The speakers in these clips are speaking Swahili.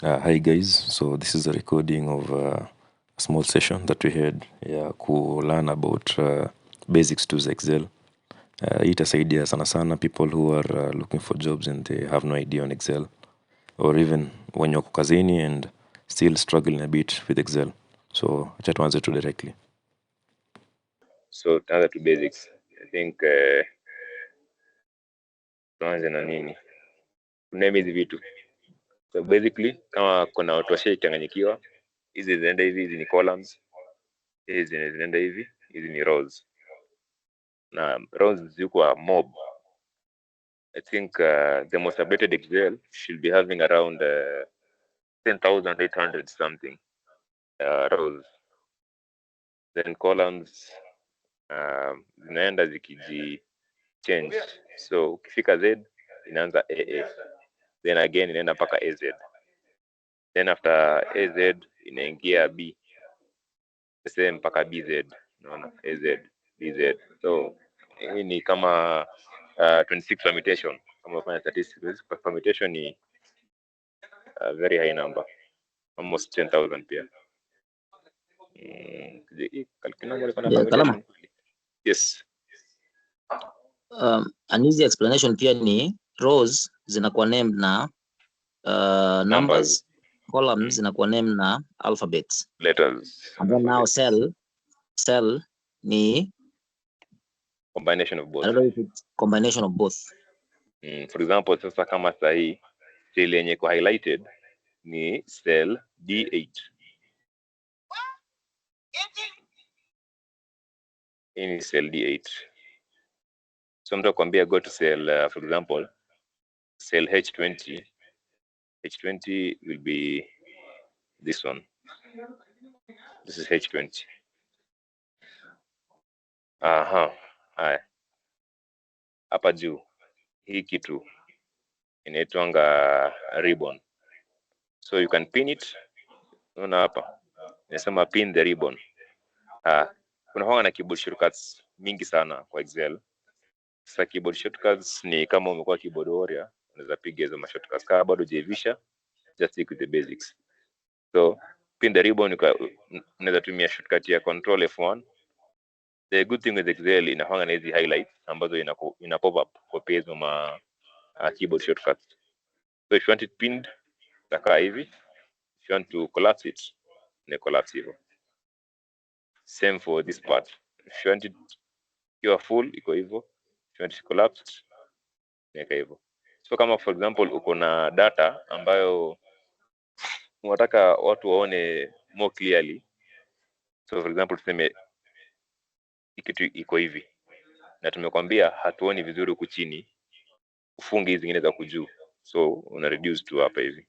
Hi guys, so this is a recording of a small session that we had ya learn about basics to Excel. Itasaidia sana sana people who are looking for jobs and they have no idea on Excel, or even when you're kazini and still struggling a bit with Excel. So acha tuanze tu directly. So tuanze tu basics. I think tuanze na nini? Tuname hizi vitu. So basically kama kuna watu washaichanganyikiwa, hizi zinaenda hivi, hizi ni columns, hizi zinaenda hivi, hizi ni rows. Na rows ziko mob. I think the most updated Excel should be having around 10,800 something rows. Then columns zinaenda zikiji change. So ukifika Z inaanza AA, then again inaenda mpaka AZ, then after AZ inaingia B, the same mpaka BZ. Unaona, AZ BZ. So hii ni kama 26 permutation. Kama unafanya statistics, permutation ni very high number, almost 10,000 pia. Kalama. Yes. An easy explanation pia ni rows zinakuwa named na numbers, columns zinakuwa named na alphabets, letters, and then now cell ni combination of both. I don't know if it's combination of both. For example, sasa kama sahi cell yenye iko highlighted ni cell D8. Hii ni cell D8. So mtu akwambia go to cell, for example, cell H20. H20 will be this one. This is H20. Haya. Hapa juu hii kitu inaitwanga ribbon. So you can pin it. Unaona hapa inasema pin the ribbon. Kuna na keyboard shortcuts mingi sana kwa Excel. Sasa keyboard shortcuts ni kama umekuwa keyboard warrior, unaweza piga hizo shortcuts. Kama bado hujavisha, just stick with the basics. So pin the ribbon, unaweza tumia shortcut ya control F1. The good thing with Excel inafanya na hizi highlights ambazo ina pop up kwa page ma keyboard shortcuts. So if you want it pinned, itakaa hivi. If you want to collapse it, ni collapse hivyo. Same for this part. If you want it ikiwa full, iko hivyo. If you want it collapsed, nika hivyo. So kama for example uko na data ambayo unataka watu waone more clearly. So for example tuseme kitu iko hivi na tumekwambia hatuoni vizuri huku chini, ufunge hizi zingine za kujuu, so una reduce to hapa hivi,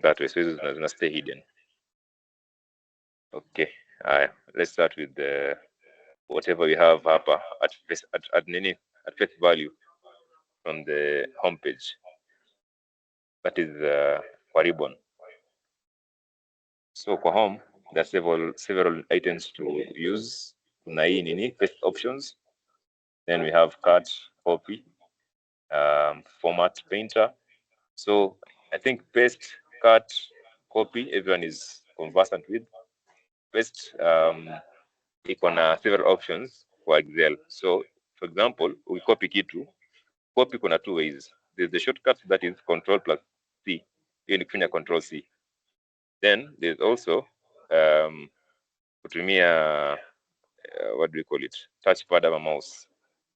that way, so hizo zina stay hidden. Okay, let's start with the whatever we have hapa at face value from the home page, that is kwa ribbon. So kwa home there are several items to use. Kuna hii nini paste options, then we have cut, copy, format, painter. So I think paste, cut, copy everyone is conversant with. Paste iko na several options for Excel. So for example, we copy kitu, copy kuna two ways. There's the shortcut that is control plus C, hiyo ni kufanya control C. Then there's also kutumia what do we call it, touchpad ama mouse.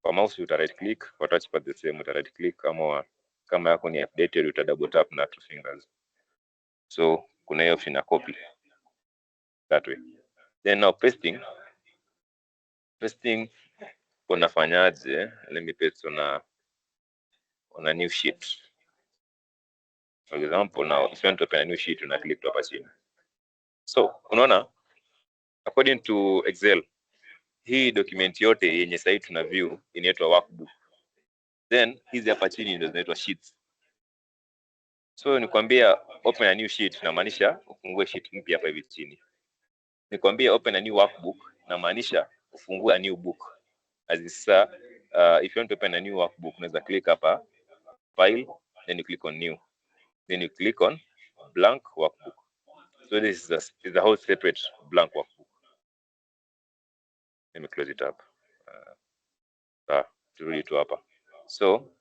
Kwa mouse uta right click, kwa touchpad the same, uta right click, kama yako ni updated uta double tap na two fingers. So kuna hiyo option ya copy that way. Then now pasting unafanyaje? Let me paste on a new sheet. For example, now if you want to open a new sheet, una click hapa chini. So unaona, according to Excel, hii document yote yenye sasa tuna view inaitwa workbook. Then hizi hapa chini ndio zinaitwa sheets. So nikwambia open a new sheet inamaanisha ufungue sheet mpya hapa hivi chini. Nikwambia open a new workbook inamaanisha ufungue a new book. As is if you want to open a new workbook, unaweza click hapa file, then you click on new, then you click on blank workbook. So this is a whole separate blank workbook. Let me close it up. Turudi tu hapa. So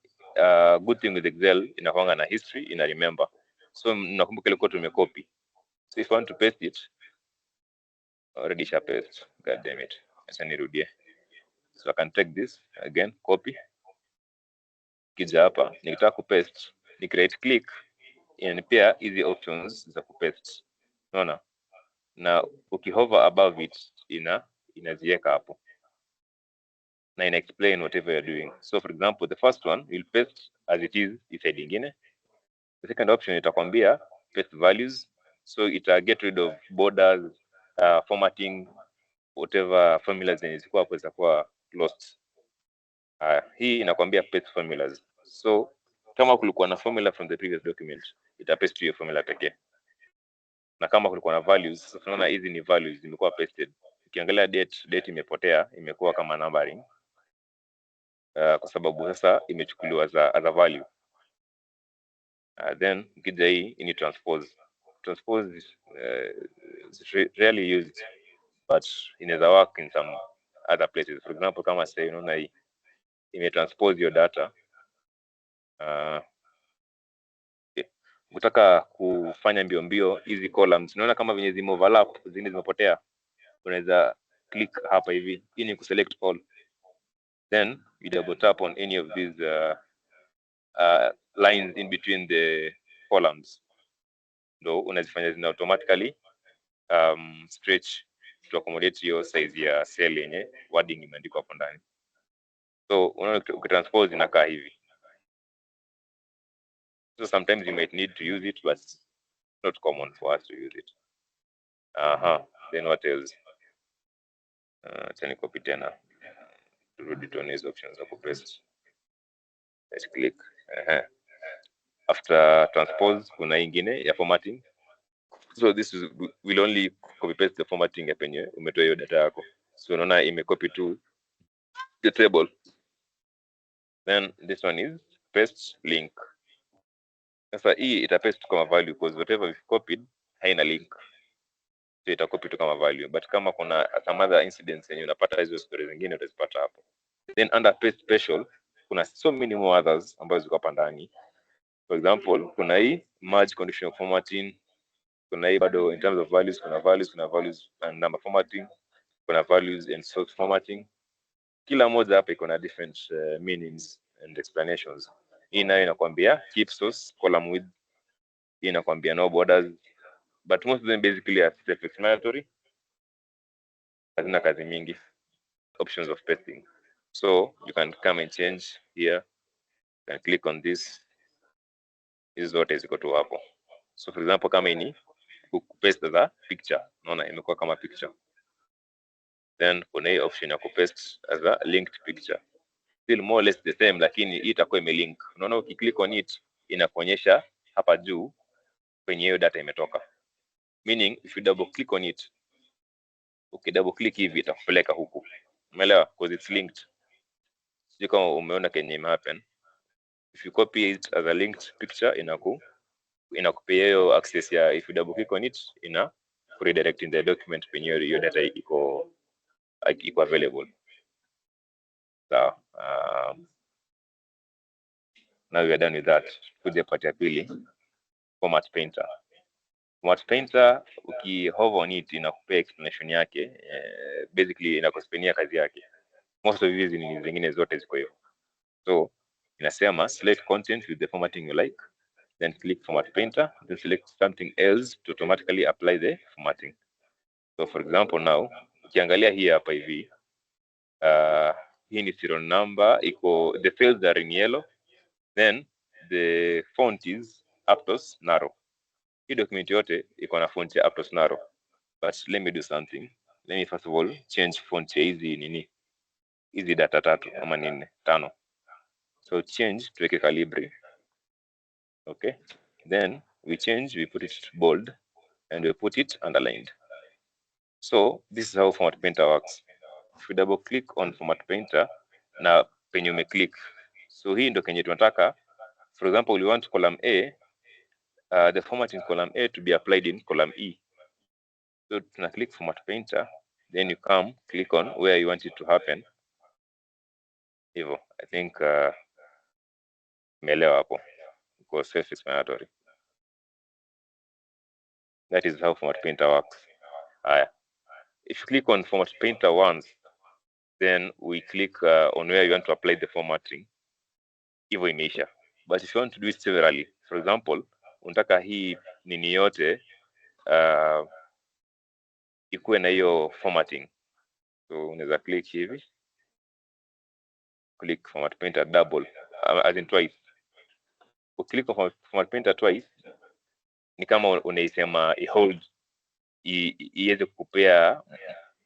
good thing with Excel inakuanga na history, ina remember. So nakumbuka ile code tumecopy. So if I want to paste it, already sha paste. God damn it. Acha nirudie. So I can take this again, copy. Kija hapa, nikitaka kupaste, ni right click, inanipea hizi options za kupaste. Unaona? Na ukihover above it inaziweka hapo. Na ina explain whatever you're doing. So for example, the first one will paste as it is side ingine. The second option itakwambia paste values, so ita get rid of borders, formatting, whatever formulas zenye zilikuwa hapo zitakuwa lost. Hii inakwambia paste formulas. So kama kulikuwa na formula from the previous document, ita paste hiyo formula pekee. Na kama kulikuwa na values, sasa tunaona hizi ni values zimekuwa pasted. Ukiangalia date imepotea, imekuwa kama numbering. Kwa sababu sasa imechukuliwa as a value. Then ukija hii ni transpose. Transpose is rarely used, but inaweza work in some other places. For example, kama say unaona hii imetranspose your data. Ukitaka kufanya mbio hizi columns, unaona kama venye zime overlap, zingine zimepotea, unaweza click hapa hivi. Hii ni kuselect all. Then you double tap on any of these lines in between the columns. Ndo unazifanya zina automatically stretch to accommodate your size ya cell yenye wording imeandikwa hapo ndani. So unaona ukitranspose inakaa hivi. So sometimes you might need to use it, but it's not common for us to use it. Then what else? Acha copy tena. Turudi tuone hizo options za kupaste. Let's click. After transpose kuna ingine ya formatting. So this will only copy paste the formatting ya penye umetoa hiyo data yako. So unaona imecopy to the table. Then this one is paste link. Sasa hii ita paste kama value because whatever we've copied haina link. So ita copy tu kama value, but kama kuna some other incidents yenye unapata hizo stories zingine utazipata hapo. Then under paste special kuna so many more others ambazo ziko hapa ndani. For example, kuna hii merge conditional formatting, kuna hii bado in terms of values, kuna values and number formatting, kuna values and source formatting. Kila moja hapa iko na different meanings and explanations. Hii nayo inakwambia keep source column width, hii inakwambia no borders, but most of them basically are self-explanatory. Hazina kazi mingi. Options of pasting. So you can come and change here. You can click on this. Hizi zote ziko tu hapo. So for example, kama ini kupaste the picture, unaona imekuwa kama picture. Then kuna hii option ya kupaste as a linked picture. Still more or less the same, lakini hii itakuwa imelink. Unaona ukiclick on it inakuonyesha hapa juu kwenye hiyo data imetoka. Meaning if you double click on it, ukidouble click hivi itakupeleka huku. Umeelewa? Because it's linked. Sio kama umeona kenye ime happen. If you copy it as a linked picture inakupea hiyo access ya if you double click on it ina redirect in the document penye hiyo data iko available. So now we are done with that. Kuja part ya pili, format painter. Format painter ukihover on it inakupea explanation yake, basically inakuspenia kazi yake. Most of these ni zingine zote ziko hivyo. So inasema select content with the formatting you like, then click format painter, then select something else to automatically apply the formatting. So for example now ukiangalia hii hapa hivi, hii ni serial number, the fields are in yellow, then the font is Aptos Narrow. Hii document yote iko na font ya Aptos Narrow, but let me do something. Let me first of all change font ya hizi data tatu ama 5. So change tuweke Calibri. Okay, then we put it bold and we put it underlined. So this is how format painter works. If you double click on format painter na penye ume click, so hii ndo kenye tunataka. For example, we want column A the formatting column A to be applied in column E. So tuna click format painter, then you come click on where you want it to happen. Hivyo, I think umeelewa hapo, because self-explanatory. That is how format painter works. If you click on format painter once, then we click on where you want to apply the formatting. Hivyo imeisha. But if you want to do it severally, for example, unataka hii nini yote ikuwe na hiyo formatting. So unaweza click hivi, click format painter double, as in twice. Ukiclick on format painter twice, ni kama unaisema hold iweze kukupea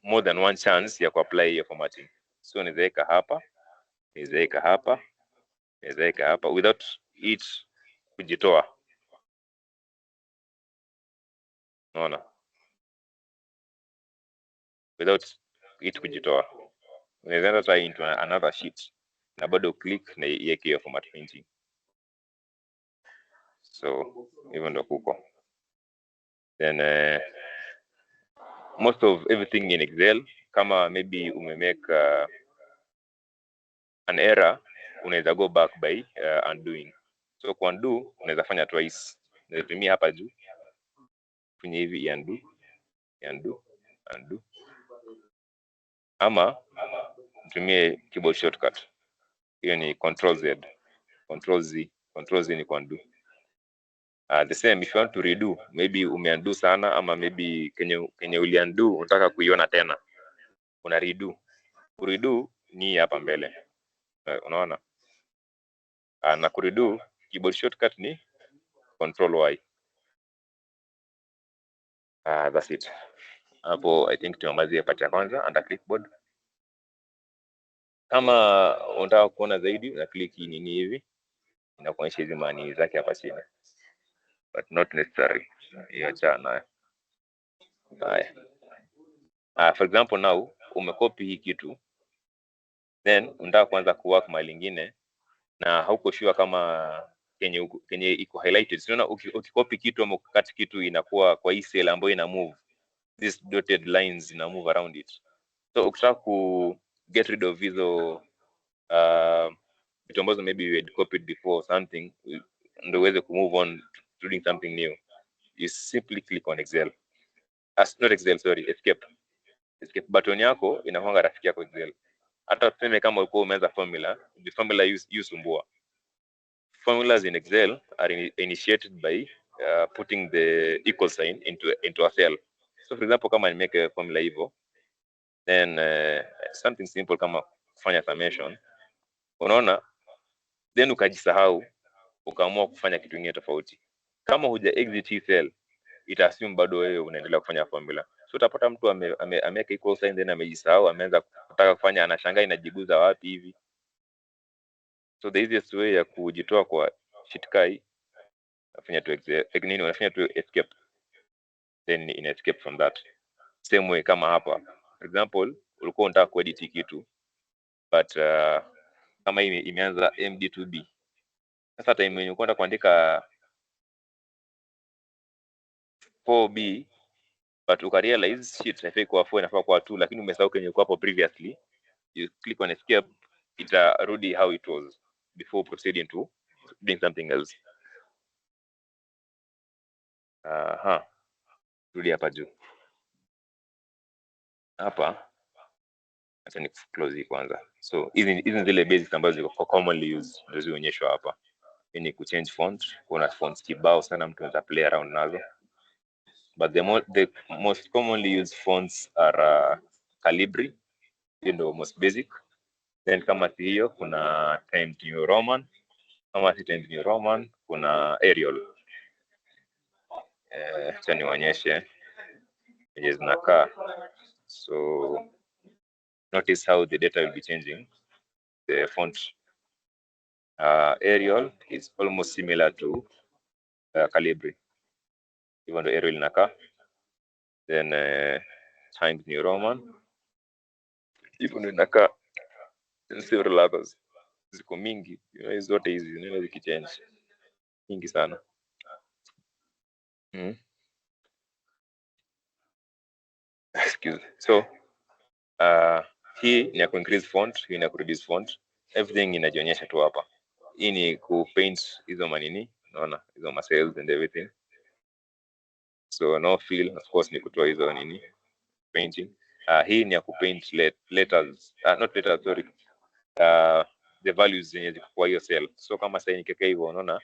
more than one chance ya kuapply hiyo formatting. So unaweza weka hapa, unaweza weka hapa, unaweza weka hapa without it kujitoa. Unaona? Without it kujitoa. Unaweza enda try into another sheet na bado click na iweke hiyo format painting. So hivyo ndo kuko. Then most of everything in Excel, kama maybe umemake an error, unaweza go back by undoing. So kwa undo unaweza fanya twice. Unaweza tumia hapa juu fanya hivi undo, undo, undo, ama tumie keyboard shortcut. Hiyo ni Control Z, Control Z, Control Z ni kwa undo. The same if you want to redo, maybe umeundo sana ama maybe kenye uliundo unataka kuiona tena, una redo. Kuredo ni hapa mbele, unaona. Na kuredo keyboard shortcut ni Control Y. That's it. Hapo I think tumemalizia part ya kwanza under clipboard. Kama unataka kuona zaidi una click nini hivi, inakuonyesha hizi maani zake hapa chini, but not necessary. Hiyo chana. Haya. For example now umekopi hii kitu, then unataka kuanza kuwork mahali ingine na hauko sure kama kenye iko highlighted. Unaona ukikopi kitu ama ukikata kitu inakuwa kwa hii cell ambayo ina move, these dotted lines ina move around it. So ukitaka ku get rid of hizo vitu ambazo maybe you had copied before something, ndio uweze ku move on to doing something new, you simply click on Excel. Not Excel, sorry, escape. Escape button yako inakuanga rafiki yako Excel. Hata tuseme kama ulikuwa umeanza formula, the formula usumbua. Formulas in Excel are initiated by putting the equal sign into a cell. So for example, kama nimeke a formula hivyo, then something simple kama kufanya summation, unaona, then ukajisahau ukaamua kufanya kitu kingine tofauti. Kama huja exit hii cell, ita assume bado wewe unaendelea kufanya formula. So utapata mtu ameweka equal sign then amejisahau, ameanza kutaka kufanya, anashangaa inajiguza wapi hivi. So the easiest way ya kujitoa kwa sheet kai, unafanya tu escape, then in escape from that. Same way kama hapa, for example ulikuwa unataka kuedit kitu but kama hii imeanza MD2B, sasa time yenye unakwenda kuandika 4B but ukarealize sheet haifai kuwa 4 inafaa kuwa 2, lakini umesahau kenye kwa hapo previously, you click on escape, itarudi how it was before proceeding to doing something else. Rudi hapa juu hapa, acha ni close hii kwanza. So hizi zile basics ambazo ziko commonly used ndio zionyeshwa hapa. Hii ni kuchange font, kuna fonts kibao sana mtu anaweza play around nazo, but the most commonly used fonts are Calibri, hiyo ndio most basic. Then kama si hiyo kuna Times New Roman, kama si Times New Roman kuna Arial. Acha nionyeshe yenye zinakaa. So notice how the data will be changing. The font Arial is almost similar to Calibri, hivyo ndio Arial inakaa. Then Times New Roman hivyo ndio inakaa. Several others ziko mingi, zote hizi zinaenda zikichange mingi sana. Excuse. So hii ni ya ku increase font, hii ni ya ku reduce font, everything inajionyesha tu hapa. Hii ni ku paint hizo manini, unaona hizo ma cells and everything. So no fill, of course, ni kutoa hizo nini painting. Hii ni ya ku paint letters, not letters, sorry, the values zenye ziko kwa hiyo cell. So kama sasa nikiweka hivyo, unaona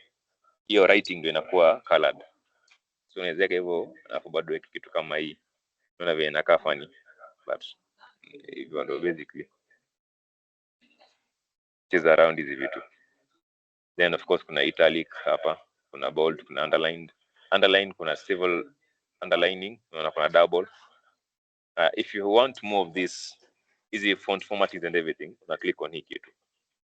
hiyo writing ndio inakuwa colored. So unaweza weka hivyo alafu bado weka kitu kama hii, unaona vile inakaa funny, but hivyo ndio basically cheza around hizi vitu. Then of course kuna italic hapa, kuna bold, kuna underlined. Underline kuna civil underlining, unaona kuna double. If you want more of this easy font formatting and everything, una click on hii kitu.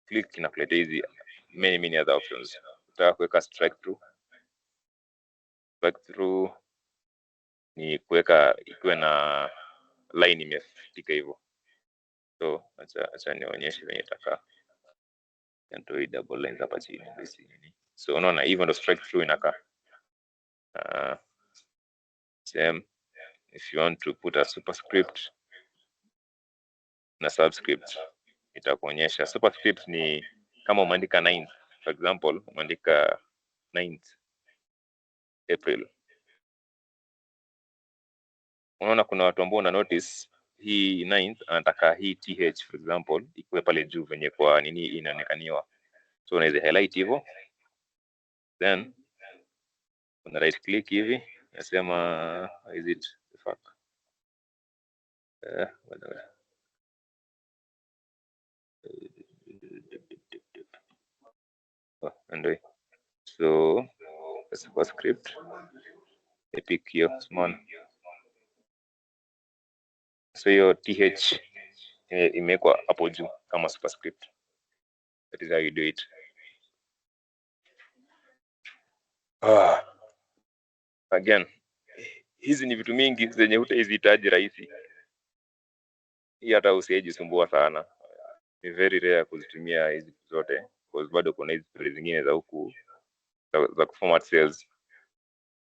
Click inakuletea hizi many other options. Utaka kuweka strike through. Strike through ni kuweka ikiwe na line imefitika hivyo. So acha nionyeshe venye itakaa. Ndio double lines hapa chini basically. So unaona hivyo ndo strike through inakaa. Same if you want to put a superscript na subscript, itakuonyesha. Superscript ni kama umeandika 9th, for example umeandika 9th April. Unaona kuna watu ambao una notice hii 9th anataka hii th for example ikuwe pale juu venye kwa nini inaonekaniwa. So unaweza highlight hivyo, then una right click hivi, nasema is it the fuck ndio. So superscript epic hiyo small. So hiyo th imewekwa hapo juu kama superscript. That is how you do it. Again, hizi ni vitu mingi zenye hutahitaji rahisi. Hii hata usijisumbua sana. Ni very rare kuzitumia hizi zote because bado kuna hizi zingine za huku za kuformat cells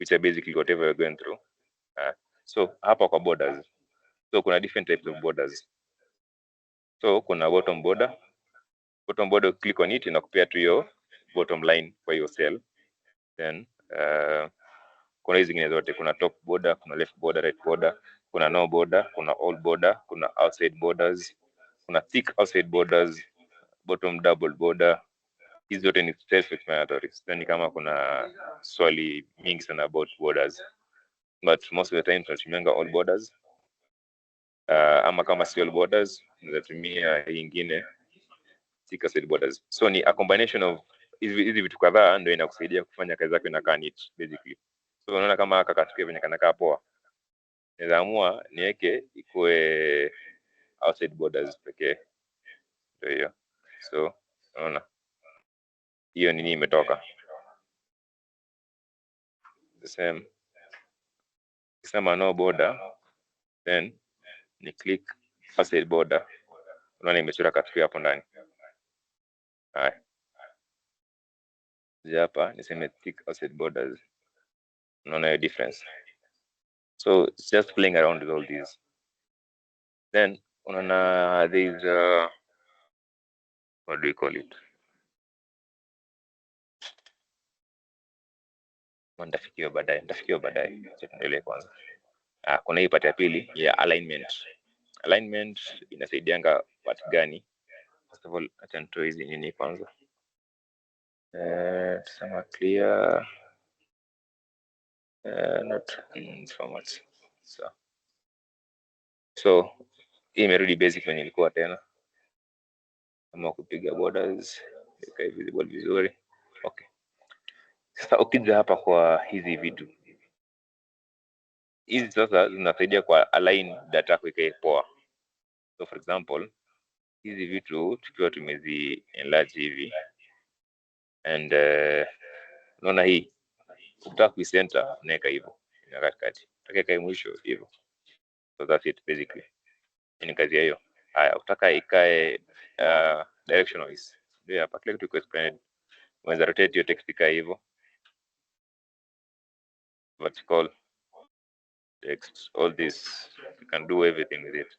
which are basically whatever you're going through. So hapa kwa borders, so kuna different types of borders. So kuna bottom border. Bottom border, click on it, inakupea tu hiyo bottom line kwa hiyo cell. Then kuna hizi zingine zote, kuna top border, kuna left border, right border, kuna no border, kuna all border, kuna outside borders, kuna thick outside borders, bottom double border. Hizi zote ni self-explanatory. Then kama kuna swali mingi sana about borders, but most of the time tunatumianga all borders. Ama kama si all borders tunatumia hii nyingine thick outside borders. So ni a combination of hizi vitu kadhaa ndio inakusaidia kufanya kazi yako inakaa neat basically. So unaona kama kakatuke venye kanakaa poa, naweza amua niweke ikuwe outside borders pekee, ndio hiyo. So unaona hiyo nini imetoka the same. Kisema no border, then ni click outside border, unaona imechora katuke hapo ndani. Haya, hapa niseme thick outside borders, unaona hiyo difference. So it's just playing around with all these. Then unaona there is what do you call it, nitafikiwa baadaye, tuendelee kwanza. Kuna hii part ya pili ya alignment. Alignment inasaidianga part gani? First of all, acha nitoe hizi nini kwanza. Tusema clear not format. So hii imerudi basic kwenye ilikuwa tena, kama kupiga borders ikae visible vizuri. Okay, sasa ukija hapa kwa hizi vitu hizi sasa zinasaidia kwa align data yako ikae poa. So for example hizi vitu tukiwa tumezi enlarge hivi and unaona hii ukitaka kuicenter unaweka hivyo na katikati, utaka ikae mwisho hivyo. So that's it basically, ni kazi hiyo. Haya, utaka ikae direction wise, ndio hapa kile kitu iko explained. Unaweza rotate hiyo text ikae hivyo, vertical text, all this, you can do everything with it.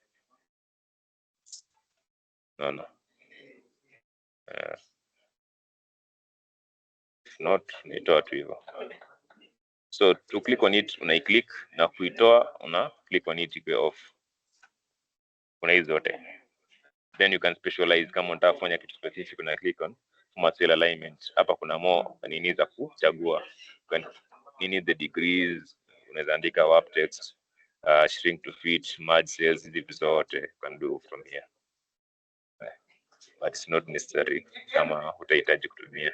No. If not, nitoa tu hivyo. So to click on it, click na kuitoa, una click on it ikwe off. Kuna hizo zote. Then you can specialize kama unataka kufanya kitu specific, una click on format cell alignment. Hapa kuna more nini za kuchagua. Nini the degrees, unaweza andika warp text, shrink to fit, merge cells, hizi zote you can do from here. But it's not necessary kama utahitaji kutumia.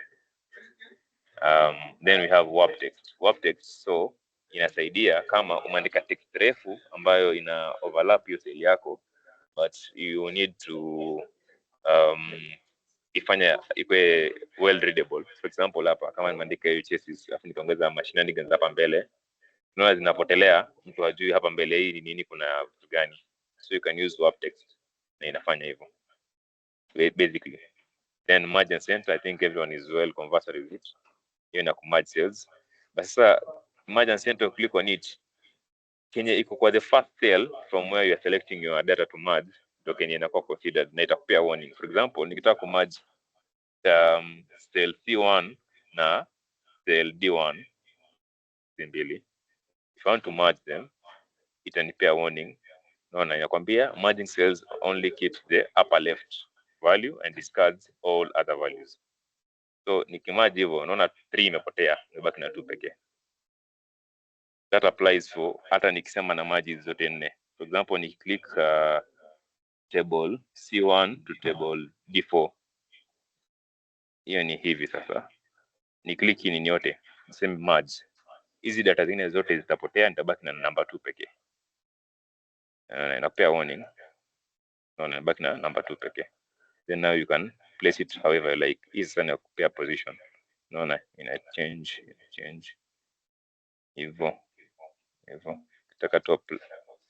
Then we have warp text. Warp text so inasaidia kama umeandika text refu ambayo ina overlap hiyo cell yako, but you need to ifanya ikwe well readable. For example, hapa kama nimeandika hiyo chassis afu nikaongeza machine hapa mbele, unaona zinapotelea, mtu hajui hapa mbele hii ni nini, kuna vitu gani. So you can use warp text na inafanya hivyo basically. Then margin center, I think everyone is well conversant with it. Hiyo na merge cells. But sasa margin center, click on it, kenye iko kwa the first cell from where you are selecting your data to merge, ndio kenye inakuwa considered na itakupea warning. For example, nikitaka ku merge cell C1 na cell D1 mbili, if I want to merge them, itanipea warning. Naona inakwambia merging cells only keeps the upper left value and discards all other values. So nikimerge hivyo, unaona 3 imepotea, imebaki na 2 pekee. That applies for hata nikisema na merge zote 4. For example, ni click table C1 to table D4. Hiyo ni hivi sasa. Ni click ni yote, same merge. Hizi data zingine zote zitapotea, nitabaki na number 2 pekee. Inapea warning. Naona nabaki na number 2 pekee. Then now you can place it however you like. Hizi sana kupea position. Naona ina change hivyo. Kitaka top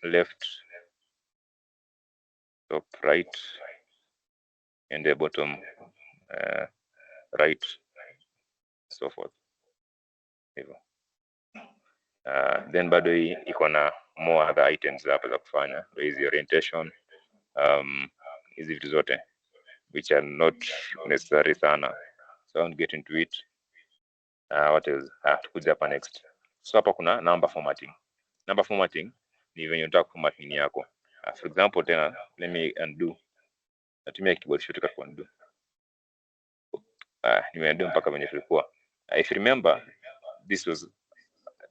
left, top right, and the bottom right, so forth hivyo. Then bado hii iko na more other items hapa za kufanya, hizi orientation, hizi vitu zote which are not necessary sana, so I won't get into it. What else? Tukuja hapa next. So hapa kuna number formatting. Number formatting ni venye unataka kuformat nini yako. For example, tena let me undo. Natumia keyboard shortcut kwa undo. Nimeundo mpaka venye tulikuwa. If you remember, this was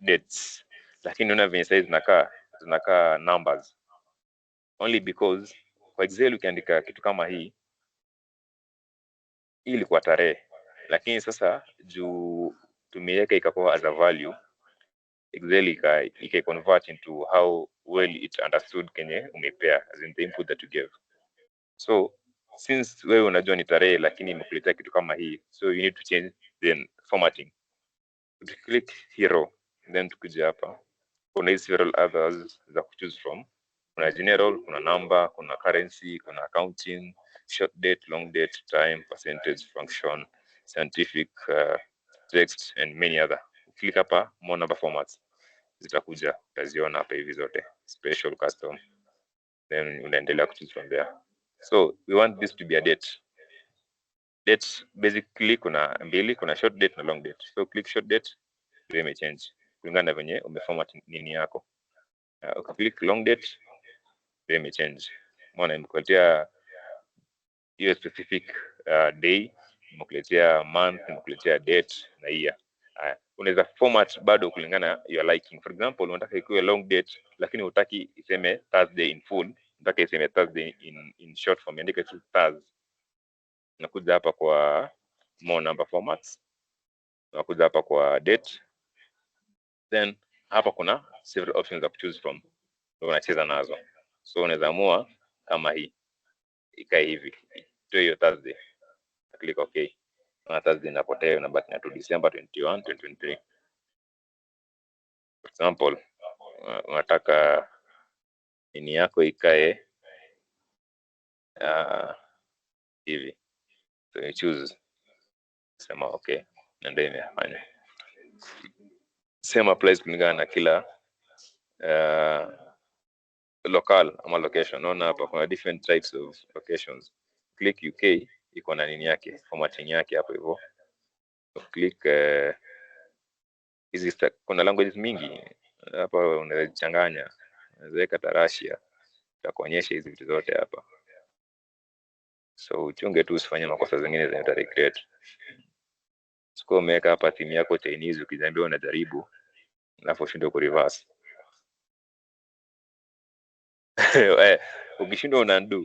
dates, lakini unaona venye size zinakaa numbers, only because kwa Excel ukiandika kitu kama hii ilikuwa tarehe, lakini sasa juu tumeweka ikakuwa as a value, Excel ika convert into how well it understood kenye umepea, as in the input that you gave. So since wewe unajua ni tarehe lakini imekuletea kitu kama hii, so you need to change the formatting. Click hero, then tukija hapa kuna hizi several others za choose from. Kuna general, kuna number, kuna currency, kuna accounting, short date, long date, time, percentage, function, scientific, text and many other. Click hapa more number formats, zitakuja, utaziona hapa hivi zote, special, custom, then unaendelea choose from there. So we want this to be a date. Dates basically kuna mbili, kuna short date na long date. So click short date, ndio imechange kulingana na venye umeformat nini yako. Click long date, ndio imechange. Mbona imekuletea hiyo specific day, imekuletea month, imekuletea date na year. Unaweza format bado kulingana your liking. For example, unataka ikuwe long date lakini hutaki iseme Thursday in full, unataka iseme Thursday in short form, andika tu Thursday. Nakuja hapa kwa more number formats, nakuja hapa kwa date, then hapa kuna several options za choose from, unacheza nazo. So unaweza amua kama hii ikae hivi, toe hiyo Thursday, click okay, na Thursday inapotea, unabaki na 2 December 21, 2023. For example, unataka nini yako ikae hivi, so you choose, sema okay, na ndio imefanya. same applies kulingana na kila local ama location. Naona hapa kuna different types of locations. Click UK iko na nini yake, formatting yake hapo hivyo. Click hizi kuna languages mingi hapa, unaweza changanya, unaweza weka Russia, itakuonyesha hizi vitu zote hapa. So uchunge tu usifanye makosa zingine zenye uta regret. Siko umeweka hapa theme yako Chinese, ukiambia unajaribu alafu ushindwe ku reverse. Ukishindwa una undo.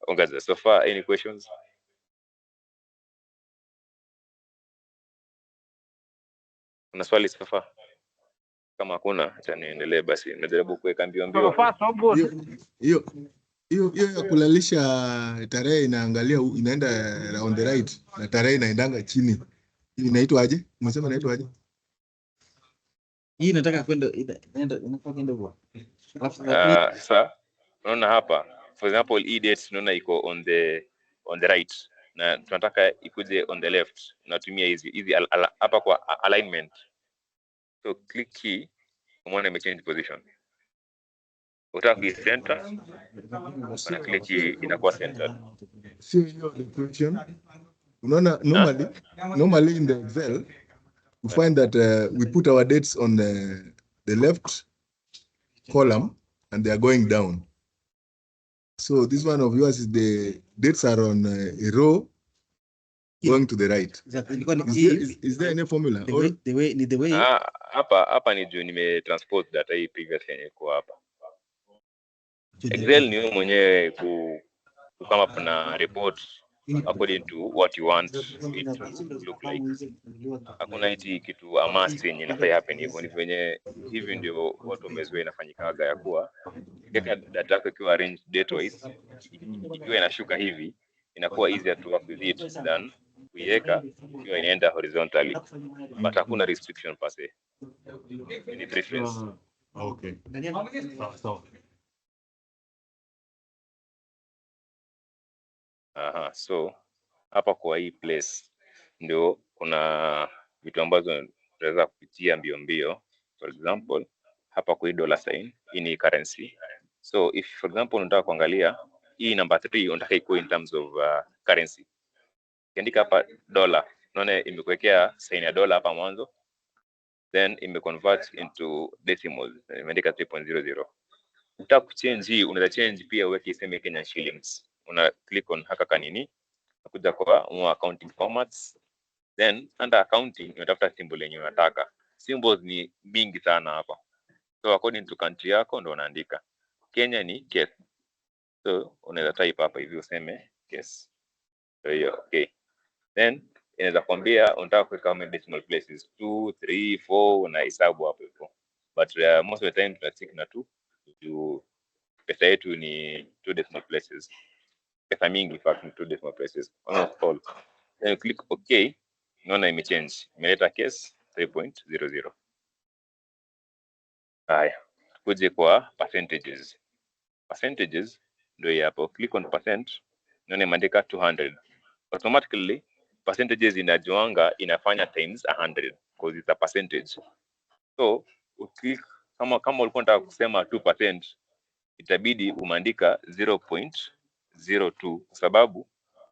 Ongeza. So far, any questions? Kuna swali so far? Kama hakuna, acha niendelee basi. Najaribu kuweka mbio mbio. Hiyo ya kulalisha tarehe inaangalia inaenda on the right na tarehe inaendanga chini. Hii inaitwa aje? Umesema inaitwa aje? Hii inataka kwenda inafaa kwenda kwa. Sasa unaona hapa, for example, hii date unaona iko on the right na tunataka ikuje on the left. Natumia hizi hapa kwa alignment. So click hii, umeona ime change position. Utaka ku center, una click hii inakuwa centered. Sio hiyo definition. Unaona normally in the Excel we find that we put our dates on the left column and they are going down. So this one of yours is the dates are on a row going to the right. Is there any formula? The way Hapa ni juu nime transport data hii previous yenye iko hapa. Excel ni wewe mwenyewe ku come up na report according to what you want it to look like. Hakuna hichi kitu must yenye inafaa happen hivyo. Ni venye hivi ndio watu wamezoea inafanyikaga ya kuwa kika data yako ikiwa arrange date wise, ikiwa inashuka hivi inakuwa easier to work with it than kuiweka ikiwa inaenda horizontally, but hakuna restriction per se, ni preference. Okay. So. So hapa kwa hii place ndio kuna vitu ambazo tunaweza kupitia mbio mbio. For example, hapa kwa hii dollar sign, hii ni currency. So if for example unataka kuangalia hii number 3 unataka iko in terms of currency, kiandika hapa dollar, unaona imekuwekea sign ya dollar hapa mwanzo, then imeconvert into decimals, imeandika 3.00. Unataka kuchange hii, unaweza change pia uweke iseme Kenyan shillings. Una click on haka kanini, nakuja kwa more accounting formats, then under accounting unatafuta symbol yenye unataka. Symbols ni mingi sana hapa, so according to country yako ndo unaandika. Kenya ni KES, so unaweza type hapa hivi useme KES. So hiyo okay, then inaweza kwambia unataka kuweka how many decimal places, 2 3 4 na hesabu hapo hivyo, but most of the time tunatick na 2. Pesa yetu ni 2 decimal places. Pesa mingi in fact ni 2 decimal places almost all. Then you click okay, unaona imechange, imeleta case 3.00. Haya, tukuje kwa percentages. Percentages ndio hapo, click on percent, unaona imeandika 200. Automatically percentages inajuanga inafanya times 100 because it's a percentage. So uklik kama ulikuwa unataka kusema 2%, itabidi umeandika 0.02 kwa sababu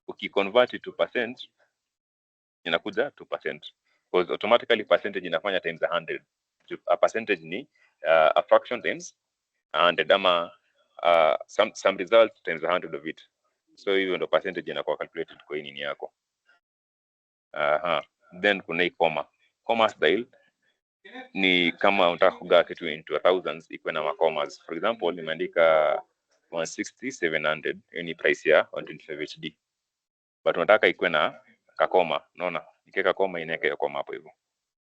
ukiconvert to percent inakuja 2%, because automatically percentage inafanya times 100. A percentage ni a fraction times 100 ama some result times 100 of it. So hiyo ndo percentage inakuwa calculated kwa nini yako. Then kuna hii comma style ni kama unataka kugawa kitu into thousands ikuwe na commas. For example, nimeandika 160,700, hiyo ni price ya 125 HD, but unataka ikuwe na kakoma. Unaona nikiweka koma inaweka hiyo koma hapo hivyo,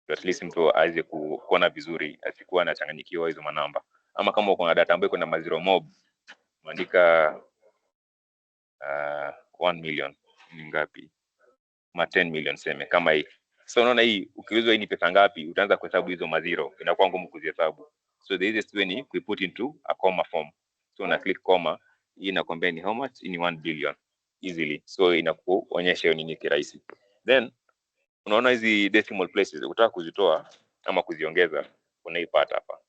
at least mtu aweze kuona vizuri, asikuwa anachanganyikiwa hizo manamba. Ama kama uko na data ambayo iko na mazero mob, umeandika 1 million ni ngapi, ma 10 million seme kama hii. So unaona hii ukiulizwa hii ni pesa ngapi, utaanza kuhesabu hizo mazero, inakuwa ngumu kuzihesabu. So the easiest way ni ku put into a comma form. So una click comma, hii inakwambia ni how much, ni 1 billion easily. So inakuonyesha hiyo nini kirahisi. Then Unaona hizi decimal places ukitaka kuzitoa ama kuziongeza unaipata hapa.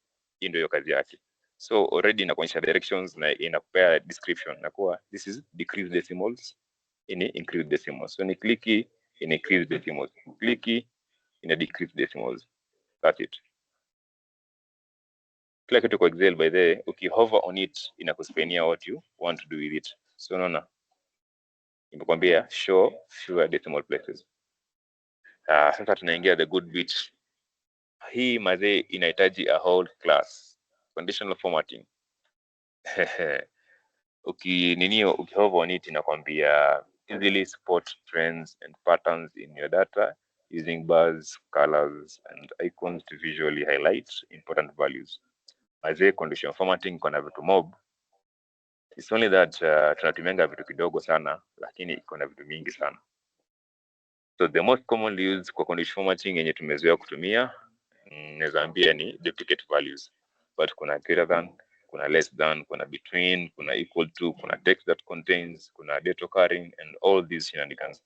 Hii ndio kazi yake. So already inakuonyesha directions na inakupea description na kuwa this is decrease decimals, ini increase decimals. So ni click in increase decimals, click in decrease decimals. That's it. Kila kitu kwa Excel by the way, ukihover on it inakuspania what you want to do with it. So unaona nimekwambia show fewer decimal places. Sasa tunaingia the good bit. Hii mazee inahitaji a whole class. Conditional formatting. Ukihover on it inakwambia easily spot trends and patterns in your data using bars, colors and icons to visually highlight important values. Mazee conditional formatting kuna vitu mob. It's only that tunatumianga vitu kidogo sana lakini iko na vitu mingi sana. So the most commonly used kwa conditional formatting yenye tumezoea kutumia naweza ambia ni duplicate values. But kuna greater than, kuna less than, kuna between, kuna equal to, kuna text that contains, kuna date occurring and all these shenanigans.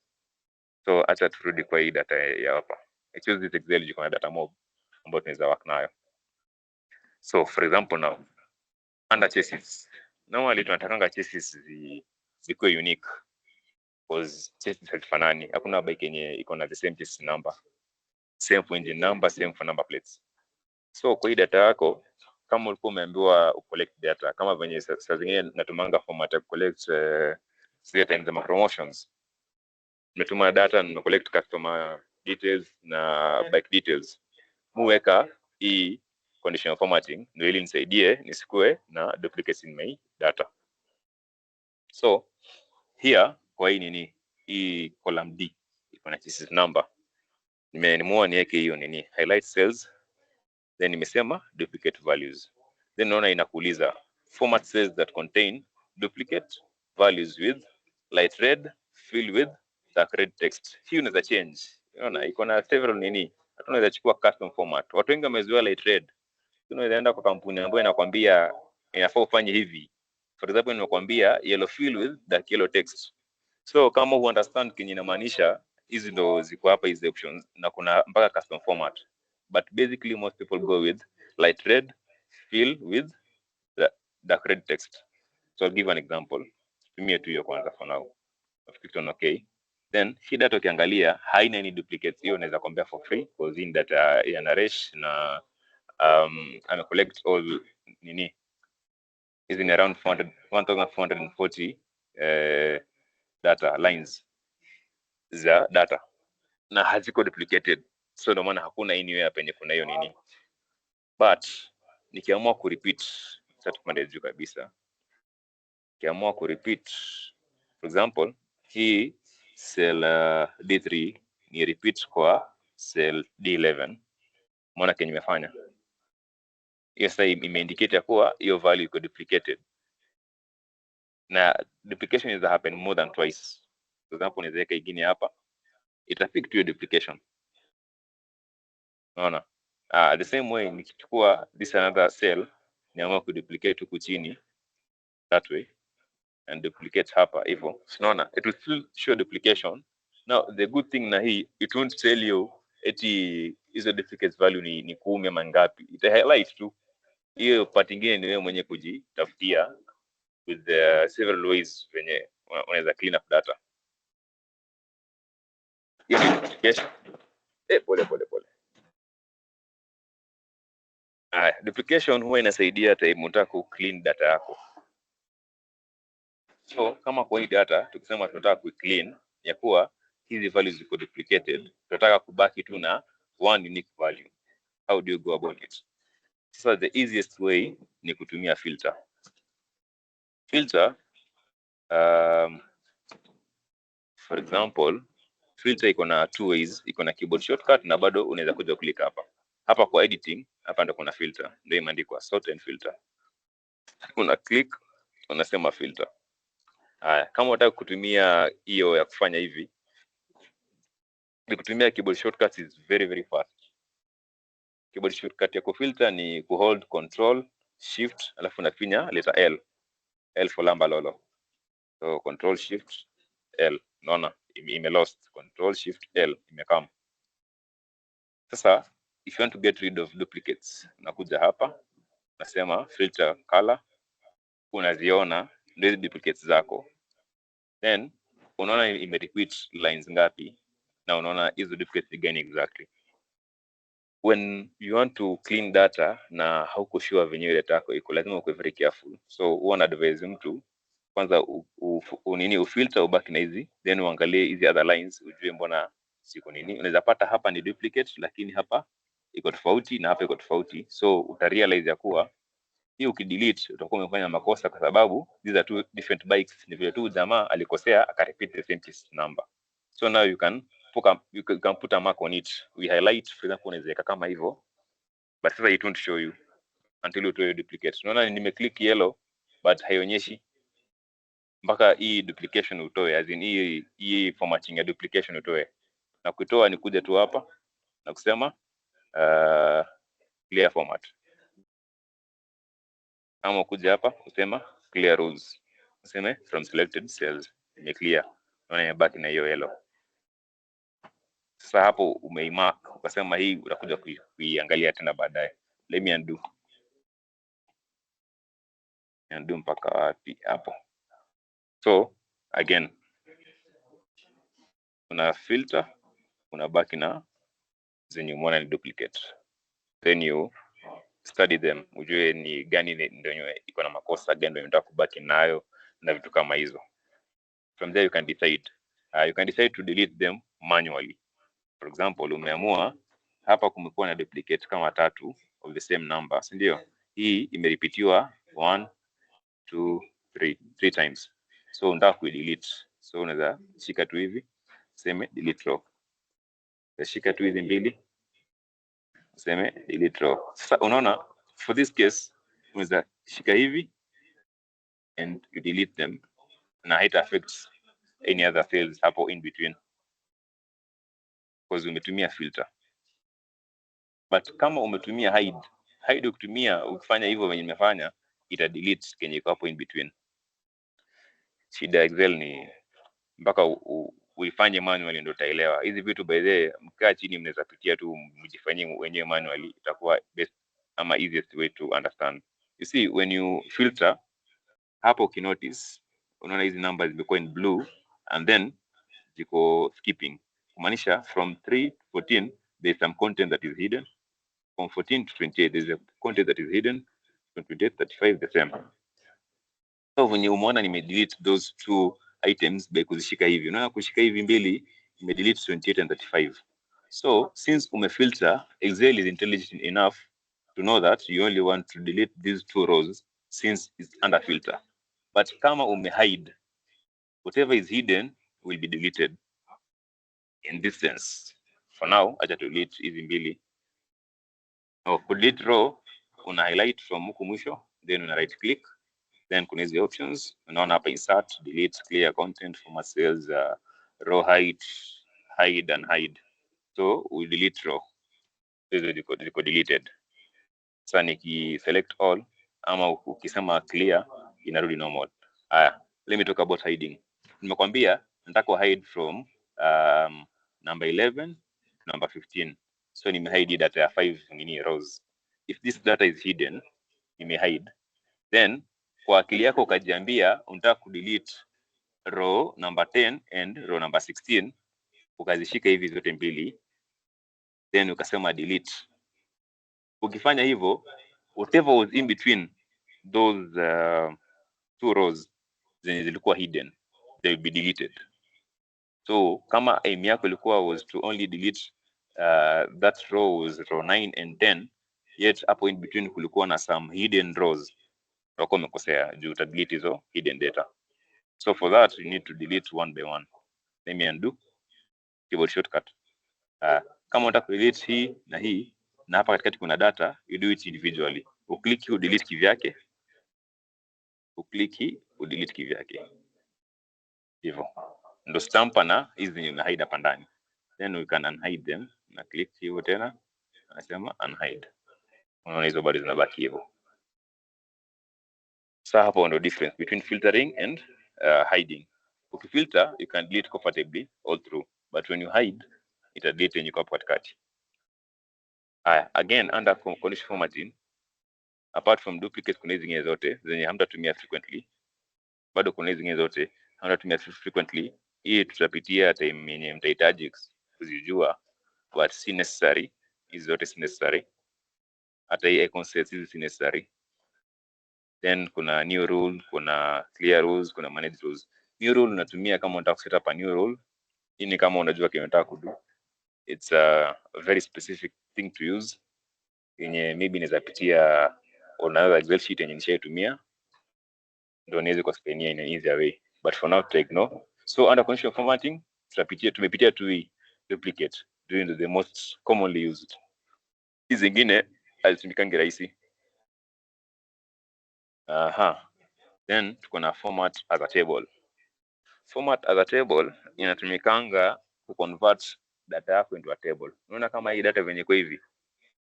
So acha turudi kwa hii data ya hapa. I choose this Excel juu kuna data mob ambayo tunaweza work nayo. So for example now under chassis. Normally tunatakanga chassis zikuwe unique because chassis hazifanani. Hakuna bike yenye iko na the same chassis number. Same for engine number, same for number plates. So kwa hii data yako kama ulikuwa umeambiwa ucollect data kama venye saa zingine natumanga format ya collect zile time za promotions. Nimetuma data na collect customer details na bike details. Muweka hii conditional formatting ndio ili nisaidie nisikue na duplicates in my data. So here kwa hii nini hii column D iko na chassis number. Nimeamua niweke hiyo nini highlight cells, then nimesema duplicate values. Then naona inakuuliza format cells that contain duplicate values with light red, fill with dark red text. Hii unaweza change. Unaona iko na several nini. Hata unaweza chukua custom format. Watu wengi wamezoea light red. Unaweza enda kwa kampuni ambayo inakwambia inafaa ufanye hivi. For example, nimekwambia yellow fill with dark yellow text. So kama hu understand kinyi inamaanisha hizi ndo ziko hapa hizi options na kuna mpaka custom format. But basically most people go with light red, fill with the dark red text. So I'll give an example. Tumie tu hiyo kwanza for now. I've clicked on okay. Then hii data ukiangalia haina any duplicates. Hiyo unaweza compare for free because in data ya Naresh na ame collect all nini is in around 1440 data lines za data na haziko duplicated. So ndio maana hakuna anywhere penye kuna hiyo nini. But nikiamua ku repeat sasa tupande juu kabisa. Nikiamua ku repeat for example hii cell D3 ni repeat kwa cell D11. Maana kenye nimefanya hiyo sasa imeindicate kuwa hiyo value iko duplicated. Na duplication is happen more than twice. For example niweka ingine hapa itafik to your duplication. Unaona? The same way nikichukua this another cell niamua kuduplicate huku chini that way and duplicate hapa hivyo. Unaona? It will still show duplication. Now the good thing na hii it won't tell you eti hizo duplicate value ni 10 ama ngapi. Ita highlight tu. Hiyo part nyingine ni wewe mwenye kujitafutia with the several ways venye unaweza clean up data. Hiyo ni duplication. Pole. Duplication huwa inasaidia time unataka ku clean data yako. So kama kwa hii data tukisema tunataka ku clean ya kuwa hizi values ziko duplicated, tunataka kubaki tu na one unique value. How do you go about it? So the easiest way ni kutumia filter. Filter for example filter iko na two ways, iko na keyboard shortcut na bado unaweza kuja click hapa. Hapa kwa editing, hapa ndo kuna filter, ndio imeandikwa sort and filter. Una click, unasema filter. Haya, kama unataka kutumia hiyo ya kufanya hivi, ni kutumia keyboard shortcut is very fast. Keyboard shortcut ya kufilter ni kuhold control shift alafu unafinya letter L. L for lamba lolo. So control shift L. Naona ime lost control shift L imekam. Sasa if you want to get rid of duplicates, unakuja hapa unasema filter color, unaziona ndio hizo duplicates zako, then unaona imerepeat lines ngapi na unaona hizo duplicates ni gani exactly. When you want to clean data na hauko sure venyewe data yako iko, lazima uwe very careful. So huwa na advise mtu kwanza ufilter ubaki na hizi, then uangalie hizi other lines ujue mbona siko nini. Unaweza pata hapa ni duplicate lakini hapa iko tofauti na hapa iko tofauti, so utarealize ya kuwa hii ukidelete utakuwa umefanya makosa, kwa sababu these are two different bikes. Ni vile tu jamaa alikosea akarepeat the same number. So now you can put a mark on it. We highlight, for example, unaweza kama hivyo, but sasa it won't show you until utoe duplicate. Unaona nimeclick yellow but haionyeshi mpaka hii duplication utoe, as in hii formatting ya duplication utoe. Na kutoa ni kuja tu hapa na kusema clear format, ama kuja hapa kusema clear rows, useme from selected cells, ni clear, unaona imebaki na hiyo yellow. Sasa hapo umeimark ukasema hii utakuja kuiangalia tena baadaye. Let me undo mpaka wapi hapo. So again una filter, unabaki na zenye umeona ni duplicate, then you study them ujue ni gani ndio iko na makosa, gani ndio unataka kubaki nayo na vitu kama hizo. From there you can decide to delete them manually. For example, umeamua hapa kumekuwa na duplicate kama 3 of the same number, si ndio? Hii imerepetiwa 1 2 3 times, so unataka kudelete. So unaweza shika tu hivi useme delete row, shika tu hizi mbili useme delete row. Sasa unaona for this case unaweza shika hivi and you delete them na it affects any other cells hapo in between because umetumia filter. But kama umetumia hide ukifanya hivyo venye nimefanya, ita delete kenye iko hapo in between. Shida Excel ni mpaka uifanye manually ndio utaelewa hizi vitu. By the way, mkaa chini mnaweza pitia tu mjifanyie wenyewe manually, itakuwa best ama easiest way to understand. You see, when you filter hapo ukinotice, unaona hizi numbers zimekuwa in blue and then ziko skipping, kumaanisha from 3 to 14 there is some content that is hidden. From 14 to 28 there is a content that is hidden. From 28 to 35 the same. So when umeona delete those two items by kuzishika hivi, unaona kushika hivi mbili delete 28 and 35. So since umefilter, Excel is intelligent enough to know that you only want to delete these 2 rows since it's under filter. But kama hide, whatever is hidden will be deleted. In this sense, for now acha delete hizi mbili. Now for delete row, una highlight from huku mwisho, then una right click, then kuna hizi options, unaona hapa insert, delete, clear content, format cells, row height, hide and hide. So we delete row, hizo ziko deleted. Sasa niki select all ama ukisema clear inarudi normal. Let me talk about hiding. Nimekwambia nataka hide from number 11 to number 15. So nimehide data ya 5 rows. If this data is hidden, nimehide, then kwa akili yako ukajiambia unataka kudelete row number 10 and row number 16, ukazishika hivi zote mbili, then ukasema delete. Ukifanya hivyo, whatever was in between those 2 rows zenye zilikuwa hidden, they will be deleted. So kama aim yako ilikuwa was to only delete that row was row 9 and 10, yet hapo in between kulikuwa na some hidden rows, utakuwa umekosea juu uta delete hizo hidden data. So for that you need to delete one by one. Let me undo, keyboard shortcut. Kama unataka delete hii na hapa katikati kuna data, you do it individually. Uklik udelete kivyake, uklik udelete kivyake. Hivyo ndo stampa na hizi na hide hapa ndani, then we can unhide them na click hivyo tena, anasema unhide. Unaona hizo bado zinabaki hivyo. Sasa hapo ndo difference between filtering and hiding. Ukifilter you can delete comfortably all through, but when you hide ita delete yenye iko hapo katikati. Again, under condition formatting, apart from duplicate, kuna zingine zote zenye hamtatumia frequently, bado kuna zingine zote hamtatumia frequently. Hii tutapitia time yenye mtahitaji kuzijua, but si necessary. Hizi zote si necessary, hata hii icon sets hizi si necessary. Then kuna new rule, kuna clear rules, kuna manage rules. New rule unatumia kama unataka set up a new rule. Hii ni kama unajua kile unataka kudu. It's a very specific thing to use, yenye maybe inaweza pitia unaweza Excel sheet yenye nishaitumia ndio niweze kuexplainia in an easier way, but for now to ignore. So under condition formatting tumepitia tu hii duplicate doing the most commonly used. Hizi zingine hazitumikangi rahisi. Then tuko na format as a table. Format as a table inatumikanga ku convert data yako into a table. Unaona kama hii data venye kwa hivi,